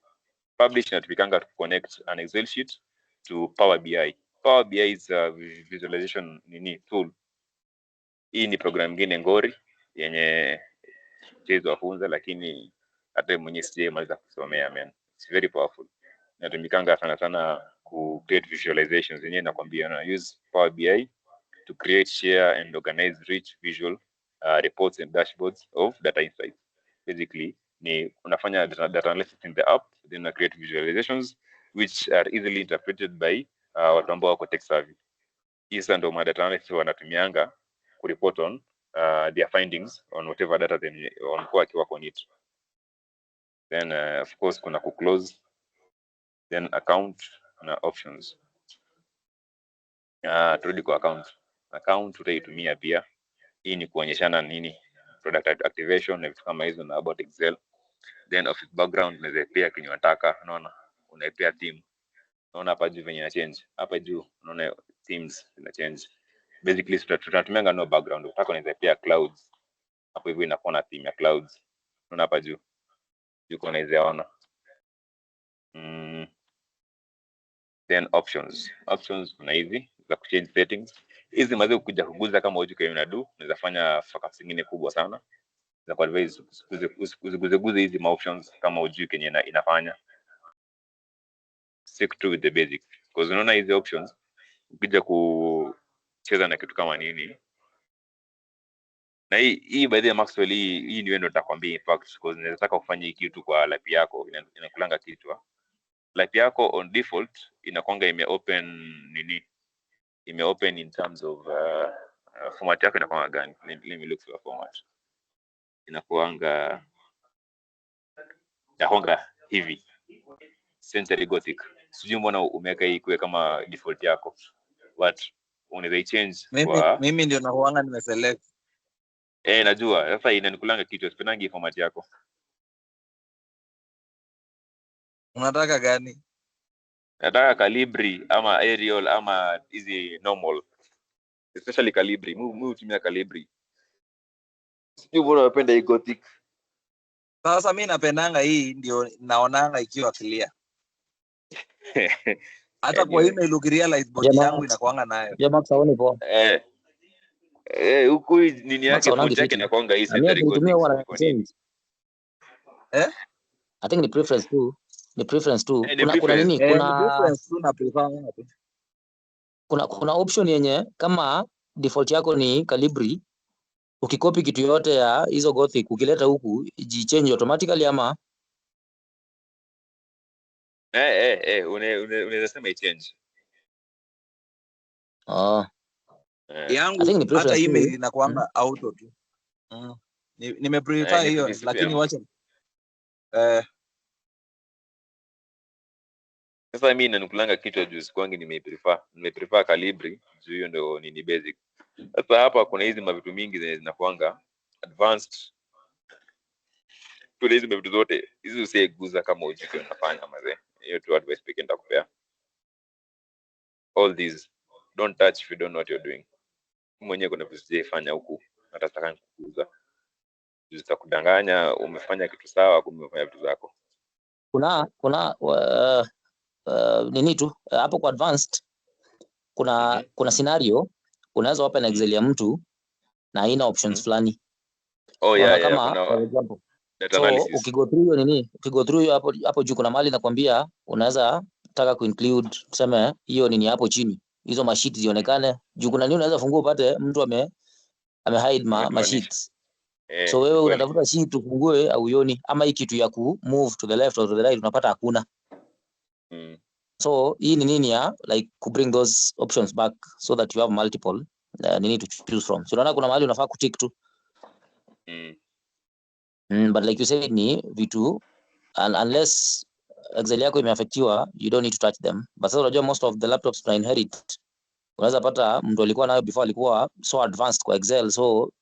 inatumikanga to connect an Excel sheet to Power BI. Power BI is a visualization tool. Hii ni program nyingine ngori yenye chezo wafunza, lakini hata mwenyewe sijamaliza kusomea man. It's very powerful. Inatumikanga sana ku create visualizations yenyewe, nakwambia na use Power BI to create, share and organize rich visual reports and dashboards of data insights. Basically ni unafanya data analysis in the app, then una create visualizations which are easily interpreted by watu ambao wako tech savvy. Hizo ndio data analysis wanatumianga ku report on their findings on whatever data they wamekuwa wakiwork on it. Then of course kuna close, then account na options. Turudi kwa account utaitumia pia. Hii ni kuonyeshana nini product activation na vitu kama hizo na about Excel. Then of background unaweza pia kenye unataka, unaona, unaipea theme. Unaona hapa juu venye ina change. Hapa juu unaona themes ina change. Basically tunatumia no background. Unataka unaweza pia clouds. Hapo hivyo inakuwa na theme ya clouds. Unaona hapa juu. Yuko unaweza ona. Then options kuna hizi za kuchange settings. Hizi maze kuja kuguza kama hujui kile unadu, unaweza fanya focus nyingine kubwa sana. Za kwa advise usiguze hizi options kama hujui kenye inafanya. Stick to with the basics, because unaona hizi options ukija kucheza na kitu kama nini. Na hii by the way Maxwell, hii ndio nitakwambia impact, because unaweza kufanya hii kitu kwa lap yako, inakulanga kitu. Lap yako on default inakwanga ime-open in terms of format yako inakwanga gani? Let me look for a format. Inakwanga hivi Century Gothic. Sijui mbona umeweka hii kuwe kama default yako, but unaweza change kwa mimi ndio nakuanga nimeselect. Najua sasa inanikulanga kitu, sipendangi format yako. Unataka gani? Nataka Calibri ama Arial ama hizi normal, especially Calibri. Mimi hutumia Calibri. Sijui mbona unapenda hii Gothic. Sasa mimi napendanga hii, ndio naonanga ikiwa clear. Hata kwa email ukirealize body yangu inakuanga nayo. Ya Max haoni poa. Huku nini yake font yake inakuanga hii Century Gothic. I think ni preference tu. Kuna nini? Preference tu na prefer. Kuna option yenye kama default yako ni Calibri, ukikopi kitu yote ya hizo Gothic ukileta huku change automatically ama unaweza sema i change. Yangu hata email inakuanga auto tu. Nimeprefer hiyo, lakini wacha sasa mimi ninakulanga kitu juu kwangu nimeprefer Calibri juu hiyo ndio nini basic. Sasa hapa kuna hizi mavitu mingi zinakuanga advanced. Tuna hizi mavitu zote hizi usiguza kama ujike unafanya mazee. Hiyo tu advice pekee nitakupea. All these don't touch if you don't know what you're doing. Mwenyewe kuna vitu sijafanya huku natataka kukuza. Zitakudanganya umefanya kitu sawa kumbe umefanya vitu zako. Kuna nini tu hapo kwa advanced kuna scenario unaweza open Excel ya mtu na haina options fulani. Kama for example ukigo through hiyo hapo juu kuna mali nakwambia unaweza taka kuinclude tuseme hiyo nini hapo chini hizo masheet zionekane juu kuna nini unaweza fungua upate mtu ame hide masheets. So wewe unatafuta sheet ufungue au uioni ama hii kitu ya ku move to the left or to the right unapata hakuna. So hii ni nini ya like to bring those options back so that you have multiple nini to choose from. So unaona kuna mahali unafaa kutick tu. But like you said ni vitu unless Excel yako imeaffectiwa you don't need to touch them. But sasa unajua most of the laptops na inherit. Unaweza pata mtu alikuwa nayo before alikuwa so advanced kwa Excel so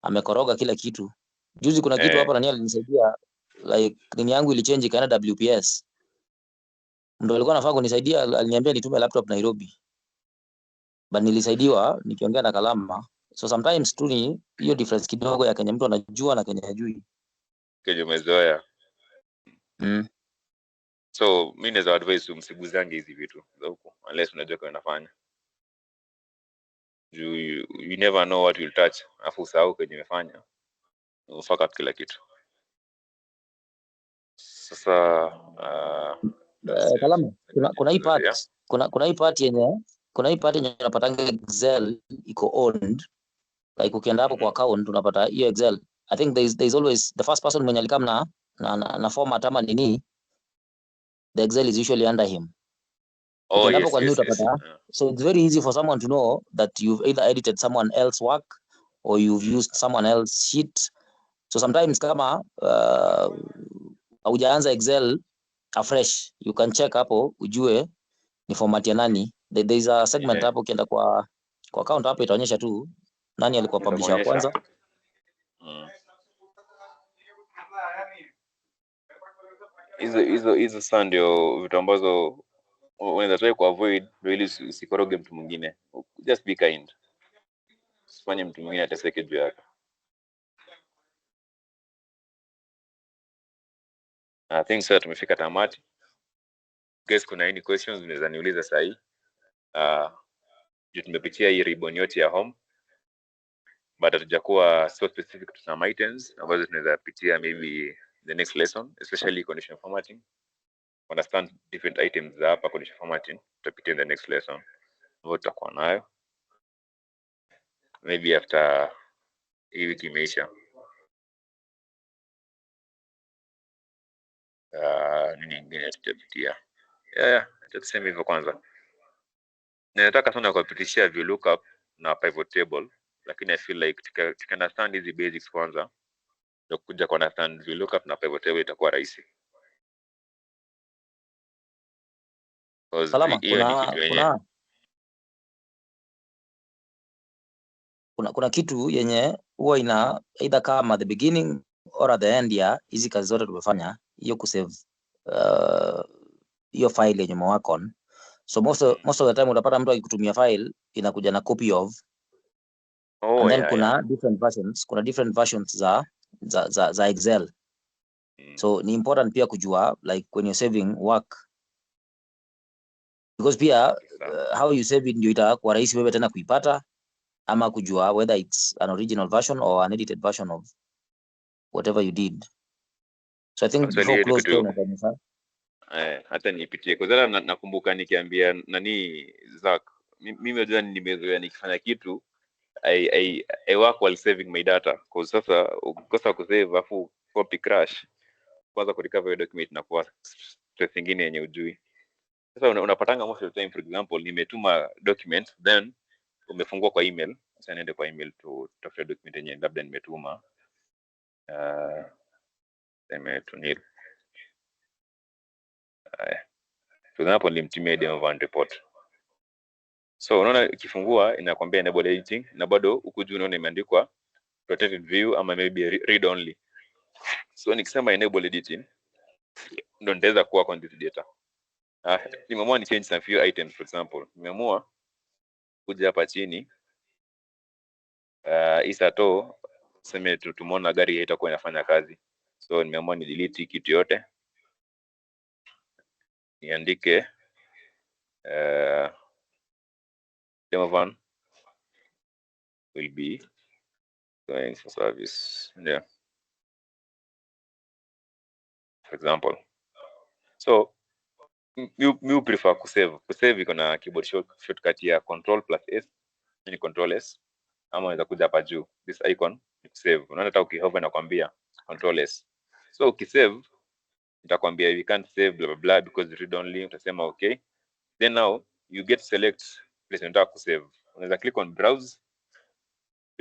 amekoroga kila kitu. Juzi kuna kitu hapa nani alinisaidia like nini yangu ilichange ikaenda WPS. Ndio alikuwa anafaa kunisaidia, aliniambia nitume laptop Nairobi. But nilisaidiwa nikiongea na Kalama. So sometimes tu ni hiyo difference kidogo ya Kenya mtu anajua na Kenya hajui. Kenya umezoea. So mimi naweza advise msiguzange hizi vitu za huko unless unajua kwa unafanya. You never know what you'll touch. Afu usahau kwenye umefanya. Ufaka kila kitu. Sasa Kalama kuna hii part kuna hii part yenye unapatanga Excel iko owned like ukienda hapo kwa account unapata hiyo Excel. I think there is always the first person mwenye alikam na format ama nini the Excel is usually under him. Yes. So it's very easy for someone to know that you've either edited someone else's work or you've used someone else's sheet. So sometimes kama haujaanza Excel afresh, you can check hapo ujue ni format ya nani. There is a segment hapo, ukienda kwa account hapo itaonyesha tu nani alikuwa publisher wa kwanza. Hizo sasa ndio vitu ambazo unaweza try ku avoid really, usikoroge mtu mwingine. Just be kind, usifanye mtu mwingine ateseke juu yako. I think sasa tumefika tamati. Guys, kuna any questions unaweza niuliza sasa hii. Tumepitia hii ribbon yote ya home, but hatujakuwa so specific to some items ambazo tunaweza pitia maybe the next lesson, especially condition formatting. Understand different items za hapa condition formatting, tutapitia in the next lesson ambayo tutakuwa nayo maybe after hii wiki imeisha. Nini nyingine tutapitia? Tutasema hivyo kwanza. Nataka sana kuwapitishia VLOOKUP na pivot table, lakini I feel like tuka understand hizi basics kwanza, ndio kuja ku understand VLOOKUP na pivot table itakuwa rahisi. Salama, kuna kitu yenye huwa ina either kama the beginning or at the end ya hizi kazi zote tumefanya, hiyo kusave hiyo file yenye work on. So most of the time utapata mtu akikutumia file inakuja na copy of, and then kuna different versions za Excel. So ni important pia kujua like when you're saving work, because pia how you save it ndio itakuwa rahisi wewe tena kuipata ama kujua whether it's an original version or an edited version of whatever you did. So I think before close hata nipitie kwa sababu nakumbuka nikiambia nani Zack, mimi najua nimezoea nikifanya kitu I work while saving my data, kwa sasa ukikosa kusave afu copy crash, kwanza ku recover document na kwa stress nyingine yenye ujui. Sasa unapatanga most of the time, for example nimetuma document then umefungua kwa email, sasa niende kwa email to tafuta document yenye labda nimetuma nimetunil for example nilimtumia Demovan report. So unaona ikifungua inakwambia enable editing na bado huku juu unaona imeandikwa protected view ama maybe read only. So nikisema enable editing ndio nitaweza kuwa on this data. Nimeamua ni change some few items, for example nimeamua kuja hapa chini isato sema tumeona gari haitakuwa inafanya kazi, so nimeamua ni delete kitu yote, niandike Demovan will be going for service, yeah, for example. So you prefer kusave iko na keyboard shortcut ya Control+S, ni Control S, ama unaweza kuja hapa juu this icon ni save. Unaona hata ukihover inakwambia Control S. So ukisave itakwambia you can't save blah blah blah because read only, utasema okay. Then now you get select place unataka kusave. Unaweza click on browse,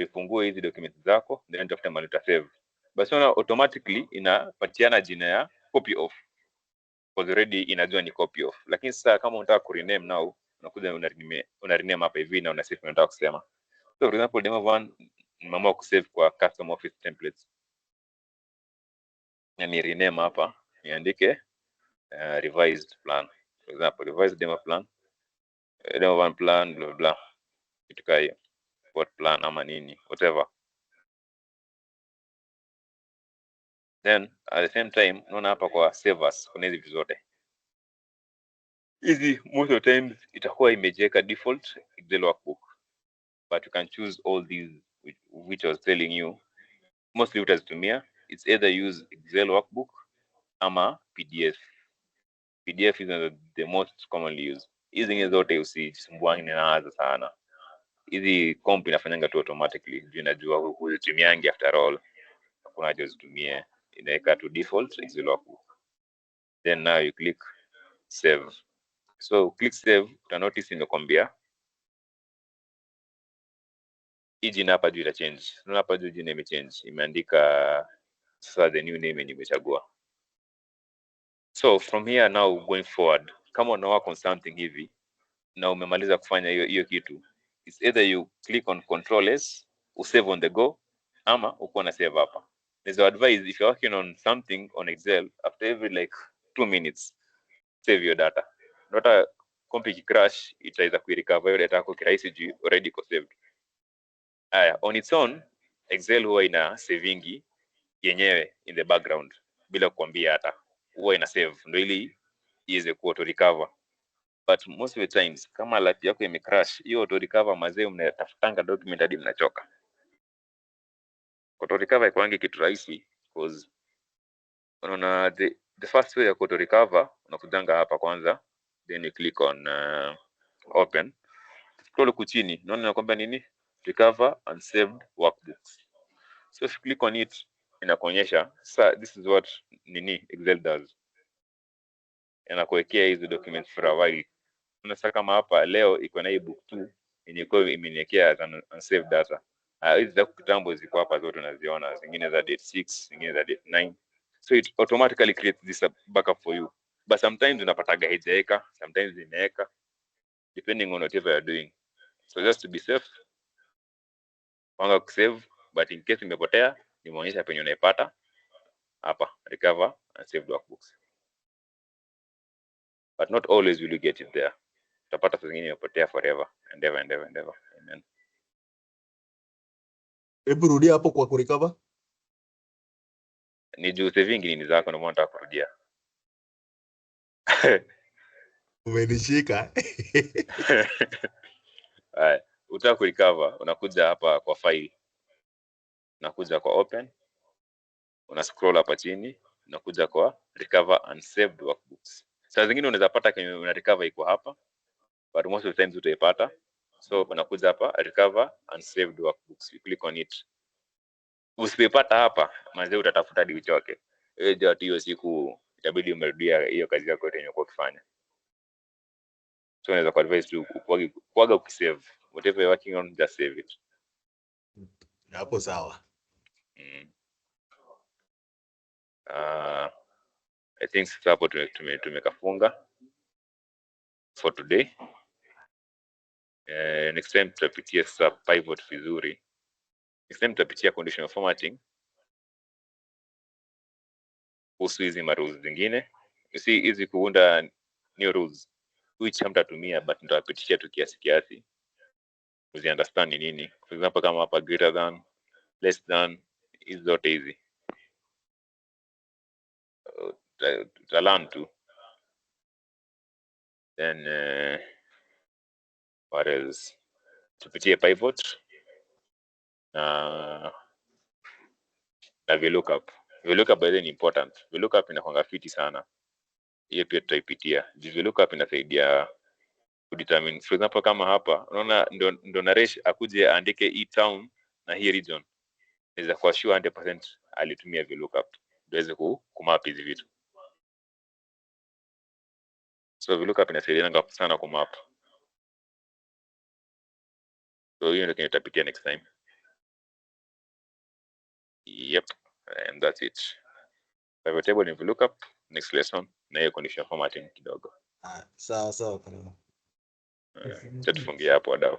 ufungue hizi documents zako, then utafuta mahali uta save. Basi automatically inapatiana jina ya copy of, because already inajua ni copy of. Lakini sasa kama unataka ku rename now, unakuja una rename hapa hivi na una save unataka kusema. So for example Demovan nimeamua ku save kwa custom office templates, na ni rename hapa niandike revised plan, for example revised demo plan, Demovan plan blah blah, kitu kama hiyo, what plan ama nini whatever. Then at the same time unaona hapa kwa save as kuna hizi zote hizi, most of the times itakuwa imejeka default Excel workbook, but you can choose all these which I was telling you. Mostly utazitumia, it's either use Excel workbook ama PDF. PDF is the most commonly used. Hizi zote usisumbuani nazo sana. Hizi comp inafanyanga tu automatically, juu inajua huzitumiangi after all, hakuna haja uzitumie, inaweka tu default Excel workbook. Then now you click save. So click save, uta notice imekwambia hii jina hapa juu ita change. Unaona hapa juu jina imechange, imeandika sasa the new name yenye nimechagua. So from here now going forward, kama una work on something hivi na umemaliza kufanya hiyo kitu, it's either you click on Control S, usave on the go, ama uko na save hapa. There's advice, if you're working on something on Excel, after every like 2 minutes, save your data. Data compi crash, itaweza kuirecover hiyo data yako kirahisi juu already iko saved. On its own, Excel huwa ina savingi yenyewe in the background bila kuambia, hata huwa ina save ndio ili iweze ku auto recover. But most of the times kama laptop yako imecrash, hiyo auto recover mazee, mnatafutanga document hadi mnachoka. Auto recover iko kitu rahisi because unaona the first way ya auto recover, unakujanga hapa kwanza, then you click on open. Scroll huku chini, unaona nakwambia nini? Recover and saved workbooks. So if you click on it, inakuonyesha sasa this is what nini Excel does. Inakuwekea hizo documents for a while. Unasema kama hapa leo iko na hii book 2 yenye kwa imeniwekea as unsaved data. Hizi za kitambo ziko hapa zote unaziona, zingine za date 6, zingine za date 9. So it automatically creates this backup for you. But sometimes unapataga haijaweka, sometimes imeweka, depending on whatever you're doing. So just to be safe, panga kusave, but in case imepotea, nimeonyesha penye unaipata hapa, recover and saved workbooks. But not always will you get it there. Utapata zingine imepotea forever and ever and ever and ever. Amen. Hebu rudia hapo kwa kurecover. Ni juu saving ni zako, ndio nataka kurudia. Umenishika. Utaka kurecover, unakuja hapa kwa file, unakuja kwa open, una scroll hapa chini, unakuja kwa recover and saved workbooks. Saa zingine unaweza pata kwenye una recover iko hapa, but most of the times utaipata. So unakuja hapa recover and saved workbooks, you click on it. Usipopata hapa, manze utatafuta hadi uchoke. Wewe hiyo siku itabidi umerudia hiyo kazi yako yote yenye ukifanya. So unaweza kuadvise tu kuaga ukisave whatever you're working on, just save it. Hapo sawa. I think sasa hapo tumekafunga for today. Next time tutapitia sasa pivot vizuri. Next time tutapitia conditional formatting, kuhusu hizi rules zingine. You see hizi kuunda new rules which hamtatumia, but nitawapitisha tu kiasi uzi understand ni nini. For example kama hapa greater than, less than, hizi zote hizi learn to. Then what else? Tupitie pivot na VLOOKUP. VLOOKUP by the way important. VLOOKUP inakuanga fiti sana. Hiyo pia tutaipitia. VLOOKUP inasaidia kudetermine, for example kama hapa unaona ndo Naresh akuje andike hii town na hii region, inaweza kwa sure 100% alitumia VLOOKUP ndio aweze kumap hizi vitu. So VLOOKUP inasaidia sana kumap. So hiyo ndio tutapitia next time. Yep, and that's it. Pivot table and VLOOKUP next lesson, na hiyo conditional formatting kidogo. Sawa. Tutafungia hapo wadau.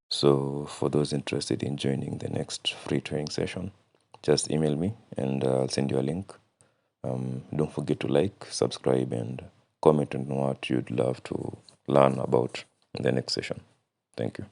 So for those interested in joining the next free training session, just email me and I'll send you a link. Don't forget to like, subscribe, and comment on what you'd love to learn about in the next session. Thank you.